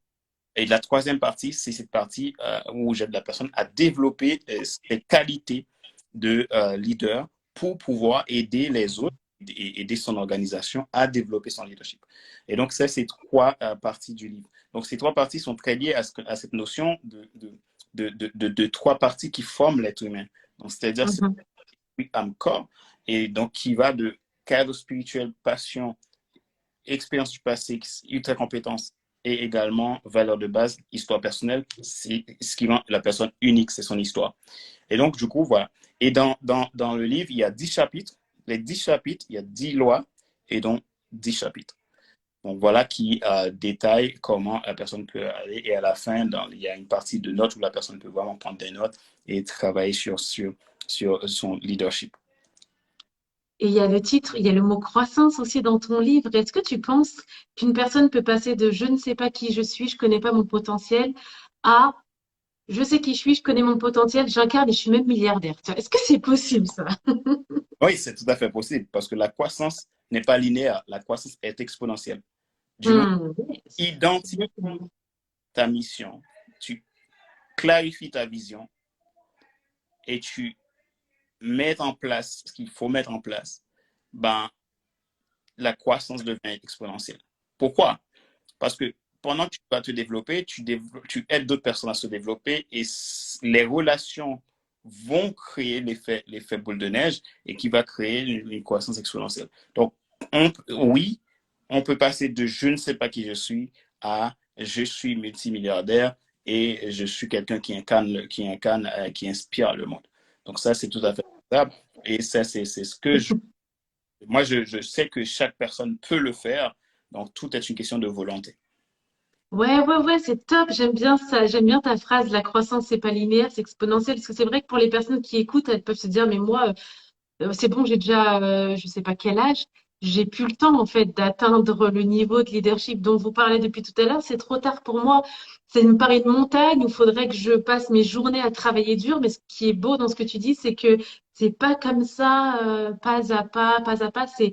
et la troisième partie, c'est cette partie où j'aide la personne à développer ses qualités de leader pour pouvoir aider les autres et aider son organisation à développer son leadership. Et donc, ça, c'est trois parties du livre. Donc, ces trois parties sont très liées à cette notion de trois parties qui forment l'être humain. Donc, c'est-à-dire, c'est âme, corps, et donc qui va de cadre spirituel, passion, expérience du passé, ultra compétence et également valeur de base, histoire personnelle, c'est ce qui rend la personne unique, c'est son histoire. Et donc, du coup, voilà. Et dans le livre, il y a 10 chapitres. Les 10 chapitres, il y a 10 lois et donc 10 chapitres. Donc, voilà qui détaille comment la personne peut aller. Et à la fin, il y a une partie de notes où la personne peut vraiment prendre des notes et travailler sur son leadership. Et il y a le titre, il y a le mot croissance aussi dans ton livre. Est-ce que tu penses qu'une personne peut passer de je ne sais pas qui je suis, je connais pas mon potentiel, à je sais qui je suis, je connais mon potentiel, j'incarne et je suis même milliardaire. Est-ce que c'est possible ça? Oui, c'est tout à fait possible parce que la croissance n'est pas linéaire, la croissance est exponentielle. Du moment où tu Yes. identifies Exactement. ta mission, tu clarifies ta vision et tu mets en place ce qu'il faut mettre en place, ben, la croissance devient exponentielle. Pourquoi? Parce que pendant que tu vas te développer, tu aides d'autres personnes à se développer et les relations vont créer l'effet boule de neige et qui va créer une croissance exponentielle. Donc, oui, on peut passer de je ne sais pas qui je suis à je suis multimilliardaire et je suis quelqu'un qui inspire le monde. Donc, ça, c'est tout à fait faisable. Et ça, c'est ce que moi, je sais que chaque personne peut le faire. Donc, tout est une question de volonté. Ouais, c'est top. J'aime bien ça. J'aime bien ta phrase. La croissance, c'est pas linéaire, c'est exponentiel. Parce que c'est vrai que pour les personnes qui écoutent, elles peuvent se dire, mais moi, c'est bon, j'ai déjà, je sais pas quel âge, j'ai plus le temps en fait d'atteindre le niveau de leadership dont vous parlez depuis tout à l'heure. C'est trop tard pour moi. Ça me paraît une montagne où il faudrait que je passe mes journées à travailler dur. Mais ce qui est beau dans ce que tu dis, c'est que c'est pas comme ça, pas à pas, pas à pas. C'est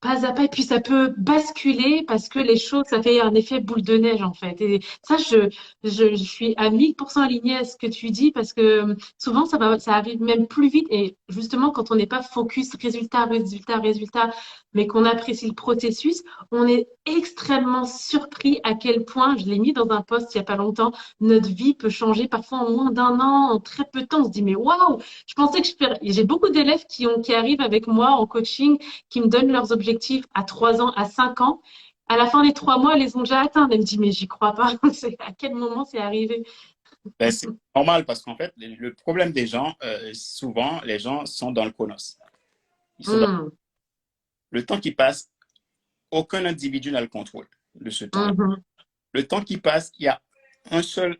pas à pas, et puis ça peut basculer parce que les choses, ça fait un effet boule de neige en fait. Et ça, je suis à 1000% alignée à ce que tu dis parce que souvent ça arrive même plus vite. Et justement, quand on n'est pas focus résultat, mais qu'on apprécie le processus, on est extrêmement surpris à quel point, je l'ai mis dans un post il y a pas longtemps, notre vie peut changer parfois en moins d'un an, en très peu de temps. On se dit, mais waouh, je pensais que je ferais. J'ai beaucoup d'élèves qui arrivent avec moi en coaching qui me donnent leurs objectifs à 3 ans, à 5 ans. À la fin des 3 mois, elles les ont déjà atteints. Elle me dit, mais j'y crois pas. À quel moment c'est arrivé? Ben, c'est normal parce qu'en fait, le problème des gens, souvent, les gens sont dans le chronos. Ils sont dans Mmh, le temps qui passe, aucun individu n'a le contrôle de ce temps-là. mmh, Le temps qui passe, il y a un seul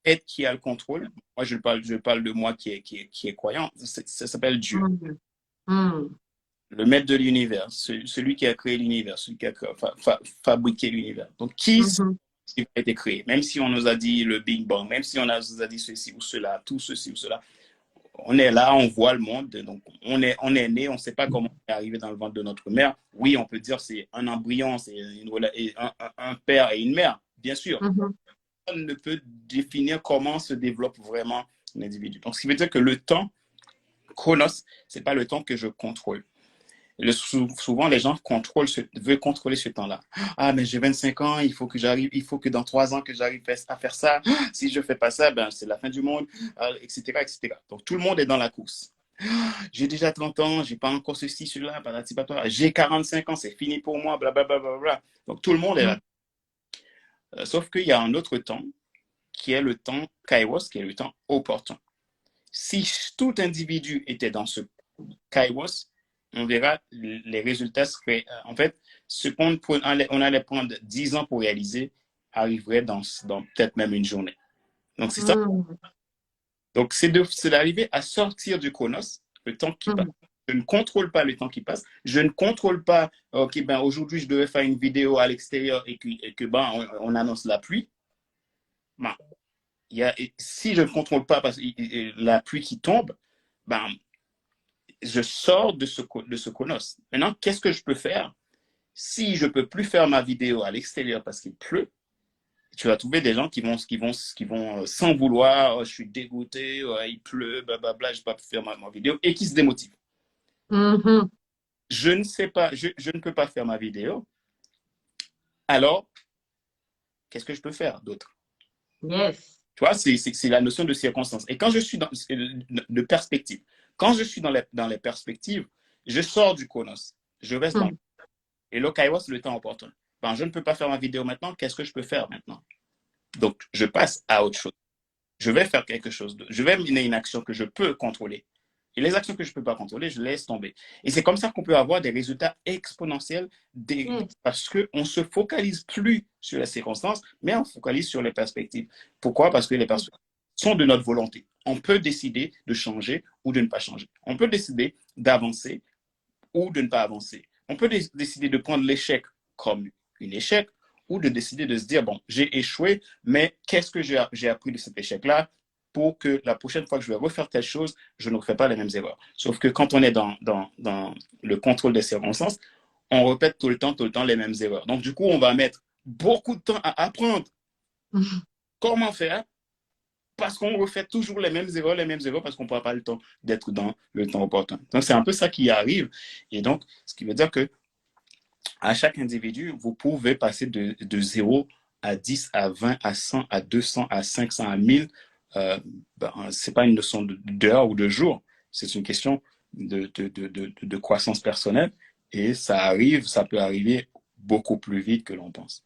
être qui a le contrôle. Moi, je parle de moi qui est croyant. Ça s'appelle Dieu, mmh, mmh, le maître de l'univers, celui qui a créé l'univers, celui qui a fabriqué l'univers. Donc, mmh, qui a été créé? Même si on nous a dit le Big Bang, même si nous a dit ceci ou cela, tout ceci ou cela, on est là, on voit le monde, donc on est né, on ne sait pas comment on est arrivé dans le ventre de notre mère. Oui, on peut dire c'est un embryon, c'est un père et une mère, bien sûr. mmh, On ne peut définir comment se développe vraiment l'individu. Donc, ce qui veut dire que le temps, chronos, c'est pas le temps que je contrôle. Souvent, les gens veulent contrôler ce temps-là. Ah, mais j'ai 25 ans, il faut que dans 3 ans que j'arrive à faire ça. Si je fais pas ça, ben, c'est la fin du monde, etc., etc. Donc, tout le monde est dans la course. J'ai déjà 30 ans, j'ai pas encore ceci, cela, patati patata. J'ai 45 ans, c'est fini pour moi, blablabla. Bla, bla, bla, bla. Donc, tout le monde est là. Sauf qu'il y a un autre temps qui est le temps Kairos, qui est le temps opportun. Si tout individu était dans ce Kairos, on verra les résultats seraient, en fait, ce qu'on on allait prendre 10 ans pour réaliser arriverait dans peut-être même une journée. Donc, c'est ça. Mm. Donc, c'est d'arriver à sortir du chronos, le temps qui passe. Mm. Je ne contrôle pas le temps qui passe. Je ne contrôle pas, OK, ben, aujourd'hui, je devais faire une vidéo à l'extérieur et que ben, on annonce la pluie. Ben, si je ne contrôle pas la pluie qui tombe, ben, je sors de ce chronos. Maintenant, qu'est-ce que je peux faire? Si je ne peux plus faire ma vidéo à l'extérieur parce qu'il pleut, tu vas trouver des gens qui vont sans vouloir, oh, je suis dégoûté, oh, il pleut, blablabla, je ne peux pas faire ma vidéo, et qui se démotivent. Mhm. Je ne sais pas, je ne peux pas faire ma vidéo, alors qu'est-ce que je peux faire d'autre? Yes. Tu vois, c'est la notion de circonstance. Et quand je suis de perspective, quand je suis dans les perspectives, je sors du chronos, je reste dans. Mm. Et le kairos, le temps opportun. Ben, je ne peux pas faire ma vidéo maintenant, qu'est-ce que je peux faire maintenant? Donc, je passe à autre chose. Je vais faire quelque chose d'autre. Je vais mener une action que je peux contrôler. Et les actions que je ne peux pas contrôler, je laisse tomber. Et c'est comme ça qu'on peut avoir des résultats exponentiels Yes. parce qu'on ne se focalise plus sur les circonstances, mais on focalise sur les perspectives. Pourquoi? Parce que les perspectives sont de notre volonté. On peut décider de changer ou de ne pas changer. On peut décider d'avancer ou de ne pas avancer. On peut décider de prendre l'échec comme un échec ou de décider de se dire, bon, j'ai échoué, mais qu'est-ce que j'ai appris de cet échec-là pour que la prochaine fois que je vais refaire telle chose, je ne refais pas les mêmes erreurs. Sauf que quand on est dans le contrôle des circonstances, on répète tout le temps les mêmes erreurs. Donc, du coup, on va mettre beaucoup de temps à apprendre comment faire parce qu'on refait toujours les mêmes erreurs parce qu'on ne prend pas le temps d'être dans le temps opportun. Donc, c'est un peu ça qui arrive. Et donc, ce qui veut dire que à chaque individu, vous pouvez passer de 0 à 10, à 20, à 100, à 200, à 500, à 1000. Ce n'est pas une notion d'heure ou de jour. C'est une question de croissance personnelle. Et ça peut arriver beaucoup plus vite que l'on pense.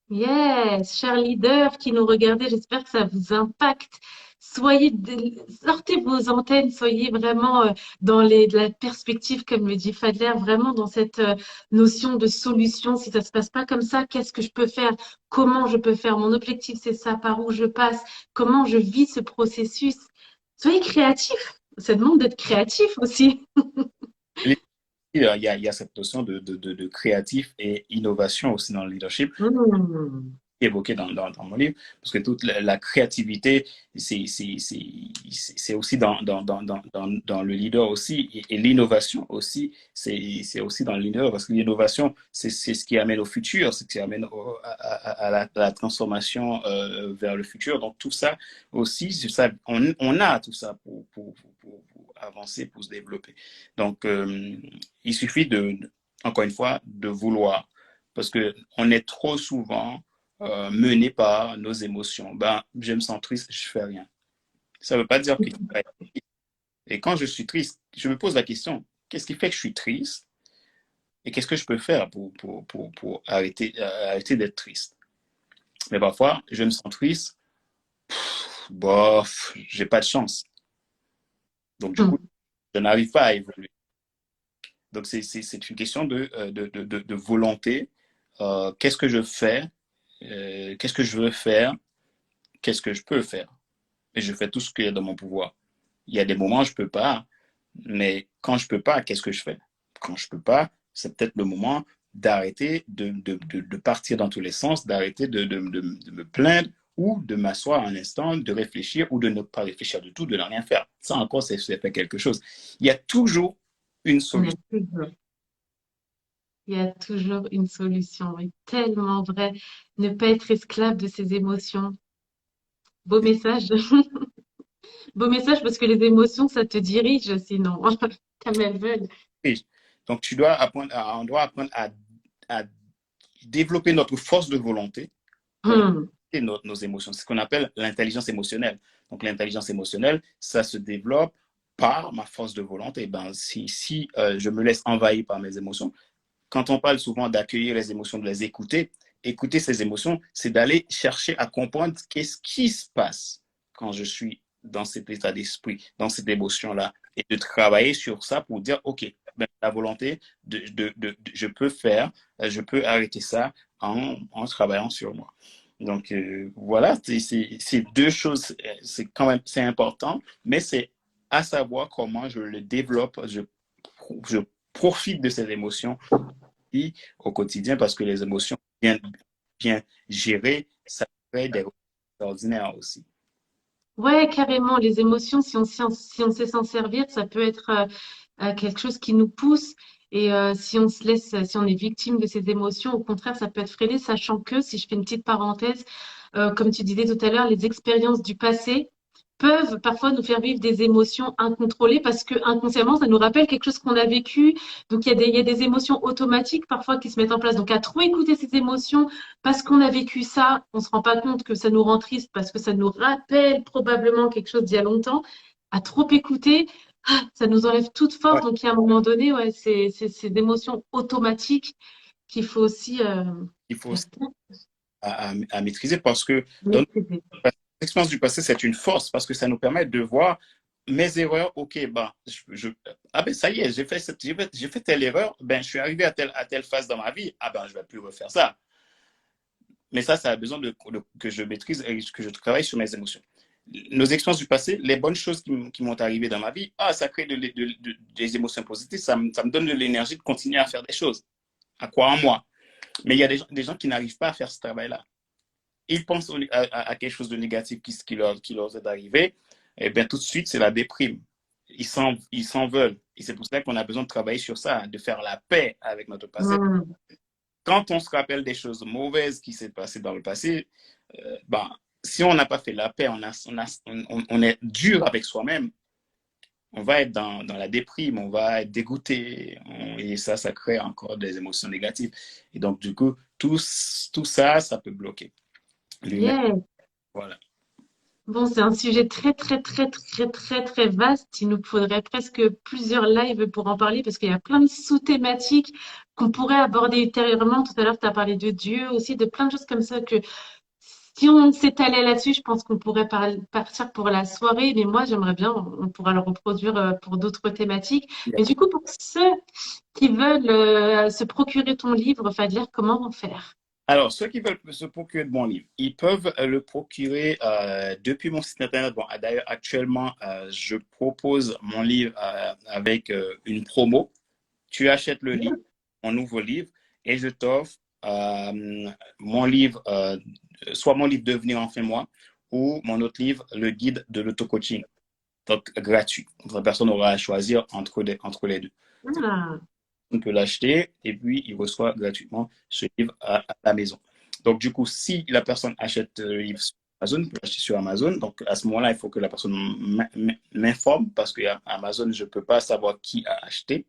Yes, chers leaders qui nous regardez, j'espère que ça vous impacte. Sortez vos antennes, soyez vraiment dans la perspective, comme le dit Fadler, vraiment dans cette notion de solution. Si ça se passe pas comme ça, qu'est-ce que je peux faire? Comment je peux faire? Mon objectif, c'est ça. Par où je passe? Comment je vis ce processus? Soyez créatifs. Ça demande d'être créatif aussi. Il y a cette notion de créatif et innovation aussi dans le leadership. Hmm. Évoqué dans mon livre, parce que toute la créativité, c'est aussi dans le leader aussi, et l'innovation aussi, c'est aussi dans le leader, parce que l'innovation, c'est ce qui amène au futur, c'est ce qui amène à la transformation vers le futur. Donc tout ça aussi, ça, on a tout ça pour avancer, pour se développer. Donc il suffit encore une fois, de vouloir, parce que on est trop souvent mené par nos émotions. Ben, je me sens triste, je fais rien. Ça ne veut pas dire que. Et quand je suis triste, je me pose la question, qu'est-ce qui fait que je suis triste? Et qu'est-ce que je peux faire pour arrêter d'être triste? Mais parfois, je me sens triste, bof, j'ai pas de chance. Donc, du coup, je n'arrive pas à évoluer. Donc, c'est une question de volonté. Qu'est-ce que je fais? Qu'est-ce que je veux faire? Qu'est-ce que je peux faire? Et je fais tout ce qui est dans mon pouvoir. Il y a des moments où je peux pas, mais quand je peux pas, qu'est-ce que je fais? Quand je peux pas, c'est peut-être le moment d'arrêter de partir dans tous les sens, d'arrêter de me plaindre ou de m'asseoir un instant, de réfléchir ou de ne pas réfléchir du tout, de ne rien faire. Ça encore, c'est fait quelque chose. Il y a toujours une Il y a solution. toujours il y a toujours une solution. Oui, tellement vrai. Ne pas être esclave de ses émotions. Beau message. Beau message parce que les émotions, ça te dirige sinon, comme elles veulent. Donc, on doit apprendre à développer notre force de volonté pour Hmm. maîtriser nos émotions. C'est ce qu'on appelle l'intelligence émotionnelle. Donc, l'intelligence émotionnelle, ça se développe par ma force de volonté. Ben, si je me laisse envahir par mes émotions, quand on parle souvent d'accueillir les émotions, de les écouter, écouter ces émotions, c'est d'aller chercher à comprendre qu'est-ce qui se passe quand je suis dans cet état d'esprit, dans cette émotion-là, et de travailler sur ça pour dire, OK, ben, la volonté, je peux faire, je peux arrêter ça en travaillant sur moi. Donc, voilà, c'est deux choses, c'est quand même, c'est important, mais c'est à savoir comment je le développe, je profite de ces émotions au quotidien parce que les émotions bien gérées, ça fait des résultats extraordinaires aussi. Ouais, carrément, les émotions, si on sait s'en servir, ça peut être quelque chose qui nous pousse. Et si on se laisse, si on est victime de ces émotions, au contraire, ça peut être freiné, sachant que, si je fais une petite parenthèse, comme tu disais tout à l'heure, les expériences du passé peuvent parfois nous faire vivre des émotions incontrôlées parce que inconsciemment, ça nous rappelle quelque chose qu'on a vécu. Donc, il y a des émotions automatiques parfois qui se mettent en place. Donc, à trop écouter ces émotions parce qu'on a vécu ça, on se rend pas compte que ça nous rend triste parce que ça nous rappelle probablement quelque chose d'il y a longtemps. À trop écouter, ça nous enlève toute force. Ouais, Donc, il y a un moment donné, ouais, c'est ces émotions automatiques qu'il faut aussi il faut aussi à maîtriser parce que dans maîtriser. l'expérience du passé, c'est une force parce que ça nous permet de voir mes erreurs. OK, ben, ah ben ça y est, j'ai fait telle erreur, ben, je suis arrivé à telle phase dans ma vie, ah ben, je ne vais plus refaire ça. Mais ça a besoin que je maîtrise et que je travaille sur mes émotions. Nos expériences du passé, les bonnes choses qui m'ont arrivé dans ma vie, ça crée des émotions positives, ça me donne de l'énergie de continuer à faire des choses, à croire en moi. Mais il y a des gens qui n'arrivent pas à faire ce travail-là. Ils pensent à quelque chose de négatif qui leur est arrivé, et bien tout de suite, c'est la déprime. Ils s'en veulent. Et c'est pour ça qu'on a besoin de travailler sur ça, de faire la paix avec notre passé. Hmm. Quand on se rappelle des choses mauvaises qui s'est passé dans le passé, ben, si on n'a pas fait la paix, on est dur avec soi-même, on va être dans la déprime, on va être dégoûté, et ça crée encore des émotions négatives. Et donc, du coup, tout ça, ça peut bloquer l'humain. Yeah. Voilà. Bon, c'est un sujet très, très, très, très, très, très vaste. Il nous faudrait presque plusieurs lives pour en parler parce qu'il y a plein de sous-thématiques qu'on pourrait aborder ultérieurement. Tout à l'heure, tu as parlé de Dieu aussi, de plein de choses comme ça que si on s'étalait là-dessus, je pense qu'on pourrait partir pour la soirée. Mais moi, j'aimerais bien, on pourra le reproduire pour d'autres thématiques. Mais du coup, pour ceux qui veulent se procurer ton livre, Fadler, comment vont faire? Alors, ceux qui veulent se procurer de mon livre, ils peuvent le procurer depuis mon site internet. Bon, d'ailleurs, actuellement, je propose mon livre avec une promo. Tu achètes le livre, mon nouveau livre, et je t'offre mon livre, soit mon livre Devenir enfin moi, ou mon autre livre, Le guide de l'auto-coaching. Donc, gratuit. Donc, la personne aura à choisir entre les deux. Ah, On peut l'acheter et puis il reçoit gratuitement ce livre à la maison. Donc, du coup, si la personne achète le livre sur Amazon, il peut l'acheter sur Amazon. Donc, à ce moment-là, il faut que la personne m'informe parce qu'à Amazon, je ne peux pas savoir qui a acheté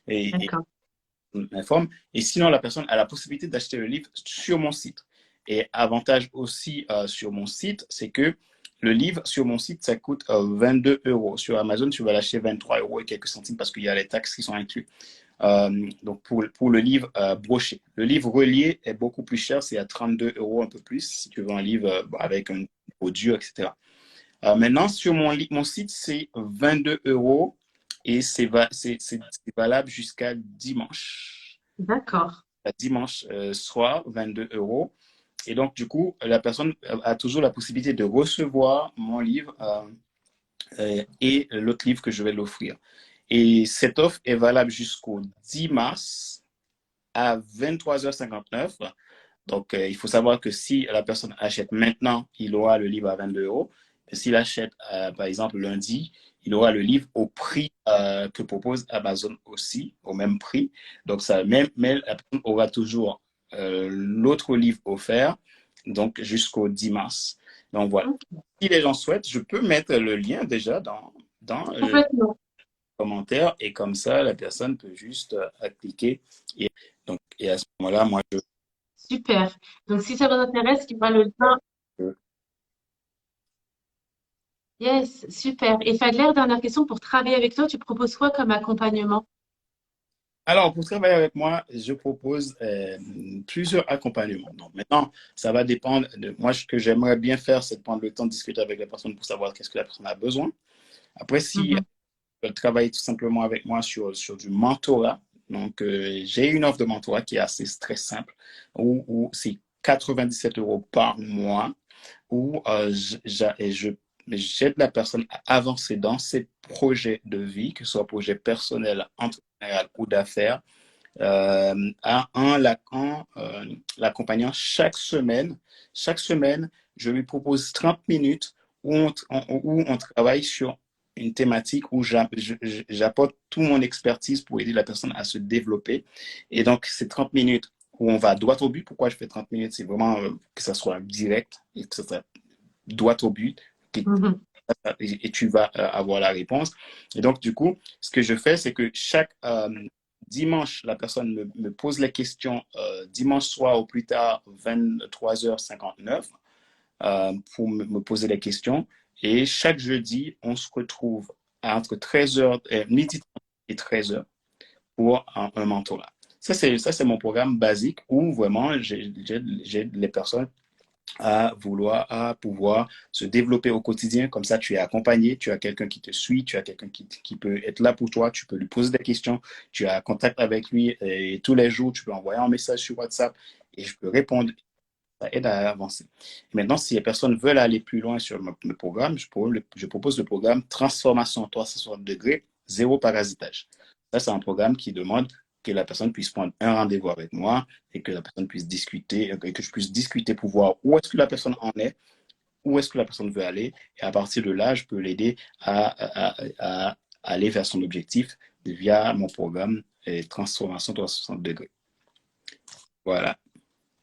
et d'accord. m'informe. Et sinon, la personne a la possibilité d'acheter le livre sur mon site. Et avantage aussi sur mon site, c'est que le livre sur mon site, ça coûte 22 euros. Sur Amazon, tu vas l'acheter 23 euros et quelques centimes parce qu'il y a les taxes qui sont inclus. Donc pour le livre broché. Le livre relié est beaucoup plus cher, c'est à 32 euros un peu plus si tu veux un livre avec un audio, etc. Maintenant, sur mon site, c'est 22 euros et c'est valable jusqu'à dimanche. D'accord. Dimanche soir, 22 euros. Et donc, du coup, la personne a toujours la possibilité de recevoir mon livre et l'autre livre que je vais l'offrir. Et cette offre est valable jusqu'au 10 mars à 23h59. Donc, il faut savoir que si la personne achète maintenant, il aura le livre à 22 euros. S'il achète, par exemple, lundi, il aura le livre au prix que propose Amazon aussi, au même prix. Donc, mais la personne aura toujours l'autre livre offert, donc jusqu'au 10 mars. Donc, voilà. Ok. Si les gens souhaitent, je peux mettre le lien déjà dans Complètement. commentaire et comme ça, la personne peut juste cliquer. Et à ce moment-là, moi, Super. Donc, si ça vous intéresse, il y aura le lien. je- Yes, super. Et Fadler, dernière question, pour travailler avec toi, tu proposes quoi comme accompagnement? Alors, pour travailler avec moi, je propose plusieurs accompagnements. Donc, maintenant, ça va dépendre de moi. Ce que j'aimerais bien faire, c'est de prendre le temps de discuter avec la personne pour savoir qu'est-ce que la personne a besoin. Après, si Mhm. elle veut travailler tout simplement avec moi sur du mentorat, donc j'ai une offre de mentorat qui est assez très simple, où c'est 97 € par mois, où j'aide la personne à avancer dans ses projets de vie, que ce soit projet personnel, entrepreneurial ou d'affaires en l'accompagnant chaque semaine. Chaque semaine, je lui propose 30 minutes où on travaille sur une thématique où j'apporte toute mon expertise pour aider la personne à se développer. Et donc, ces 30 minutes où on va droit au but. Pourquoi je fais 30 minutes? C'est vraiment que ça soit direct et que ça soit droit au but. Mhm. Et tu vas avoir la réponse. Et donc, du coup, ce que je fais, c'est que chaque dimanche, la personne me pose les questions dimanche soir au plus tard 23h59 pour me poser les questions. Et chaque jeudi, on se retrouve entre 13h, midi et 13h pour un mentorat. Ça, c'est mon programme basique où vraiment j'ai les personnes à pouvoir se développer au quotidien. Comme ça, tu es accompagné, tu as quelqu'un qui te suit, tu as quelqu'un qui peut être là pour toi, tu peux lui poser des questions, tu as contact avec lui et tous les jours, tu peux envoyer un message sur WhatsApp et je peux répondre. Ça aide à avancer. Et maintenant, si les personnes veulent aller plus loin sur le programme, je propose le programme Transformation 360 degrés, zéro parasitage. Ça, c'est un programme qui demande que la personne puisse prendre un rendez-vous avec moi et que la personne puisse discuter, et que je puisse discuter pour voir où est-ce que la personne en est, où est-ce que la personne veut aller. Et à partir de là, je peux l'aider à aller vers son objectif via mon programme Transformation 360 degrés. Voilà.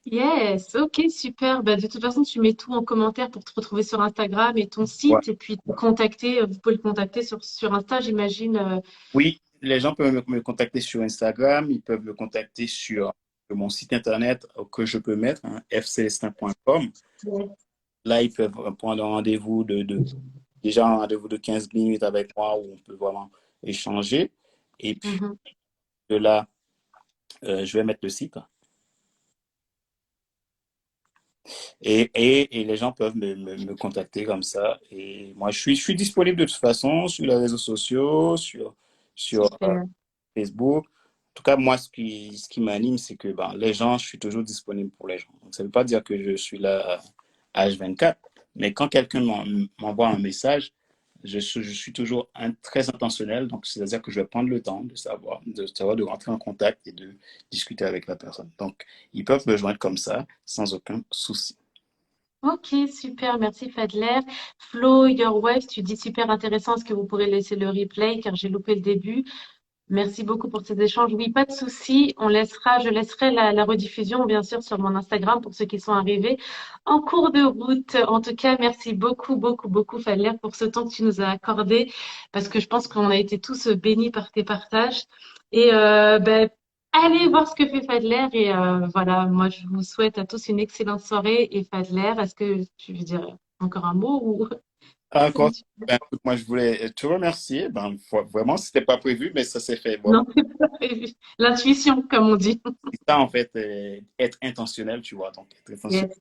Yes, ok, super. Bah, de toute façon, tu mets tout en commentaire pour te retrouver sur Instagram et ton Ouais. site, et puis te contacter. Vous pouvez le contacter sur Insta, j'imagine. Oui, les gens peuvent me contacter sur Instagram, ils peuvent me contacter sur mon site internet que je peux mettre, hein, fcelestin.com. Yes. Là, ils peuvent prendre un rendez-vous déjà un rendez-vous de 15 minutes avec moi où on peut vraiment échanger. Et puis Mhm. de là, je vais mettre le site. Et les gens peuvent me contacter comme ça. Et moi, je suis disponible de toute façon sur les réseaux sociaux, sur Super. Facebook. En tout cas, moi, ce qui m'anime, c'est que ben, les gens, je suis toujours disponible pour les gens. Donc, ça ne veut pas dire que je suis là à H24, mais quand quelqu'un m'envoie un message, je suis toujours très intentionnel. Donc, c'est-à-dire que je vais prendre le temps de rentrer en contact et de discuter avec la personne. Donc, ils peuvent me joindre comme ça, sans aucun souci. Ok, super, merci Fadler. Flo, Your Wife, tu dis super intéressant. Est-ce que vous pourrez laisser le replay car j'ai loupé le début? Merci beaucoup pour ces échanges. Oui, pas de souci. Je laisserai la rediffusion, bien sûr, sur mon Instagram pour ceux qui sont arrivés en cours de route. En tout cas, merci beaucoup, beaucoup, beaucoup, Fadler, pour ce temps que tu nous as accordé, parce que je pense qu'on a été tous bénis par tes partages. Et ben, allez voir ce que fait Fadler. Et voilà, moi, je vous souhaite à tous une excellente soirée. Et Fadler, est-ce que tu veux dire encore un mot ou Encore, comment tu... ben, écoute, moi, je voulais te remercier. Ben, vraiment, c'était pas prévu, mais ça s'est fait vraiment. Non, c'est pas prévu. L'intuition, comme on dit. C'est ça, en fait, être intentionnel, tu vois. Donc, être intentionnel. Yes.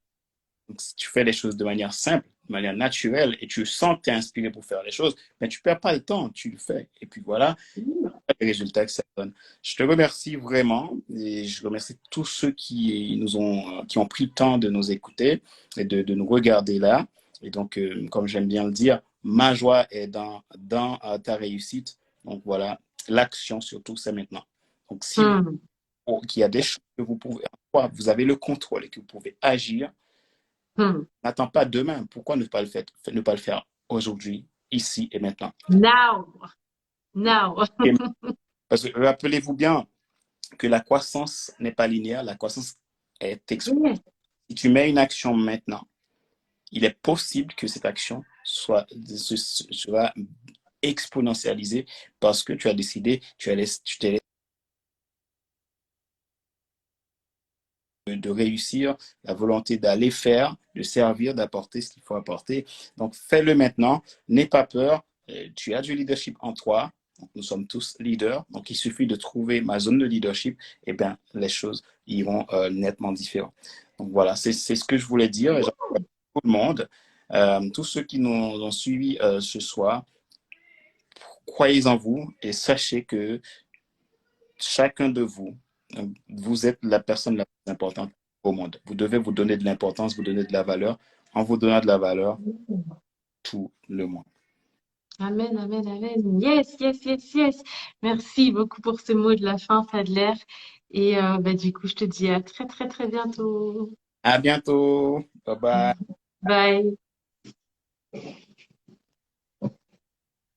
Donc, si tu fais les choses de manière simple, de manière naturelle, et tu sens que tu es inspiré pour faire les choses, mais tu ne perds pas le temps, tu le fais. Et puis voilà, les résultats que ça donne. Je te remercie vraiment et je remercie tous ceux qui ont pris le temps de nous écouter et de nous regarder là. Et donc, comme j'aime bien le dire, ma joie est dans ta réussite. Donc voilà, l'action surtout, c'est maintenant. Donc, si vous, Hmm. qu'il y a des choses que vous pouvez, vous avez le contrôle et que vous pouvez agir, Hmm. n'attends pas demain. Pourquoi ne pas le faire aujourd'hui, ici et maintenant? Now, now. Et parce que rappelez-vous bien que la croissance n'est pas linéaire, la croissance est exponentielle. Yes. Si tu mets une action maintenant, il est possible que cette action soit exponentialisé parce que tu as décidé, tu t'es de réussir, la volonté d'aller faire, de servir, d'apporter ce qu'il faut apporter. Donc, fais-le maintenant. N'aie pas peur. Tu as du leadership en toi. Donc, nous sommes tous leaders. Donc, il suffit de trouver ma zone de leadership. Et bien, les choses iront nettement différentes. Donc, voilà, c'est ce que je voulais dire. J'encourage tout le monde, tous ceux qui nous ont suivis ce soir, croyez en vous et sachez que chacun de vous, vous êtes la personne la plus importante au monde. Vous devez vous donner de l'importance, vous donner de la valeur. En vous donnant de la valeur, tout le monde. Amen, amen, amen. Yes, yes, yes, yes. Merci beaucoup pour ce mot de la fin, Fadler. Et bah, du coup, je te dis à très, très, très bientôt. À bientôt. Bye bye. Bye.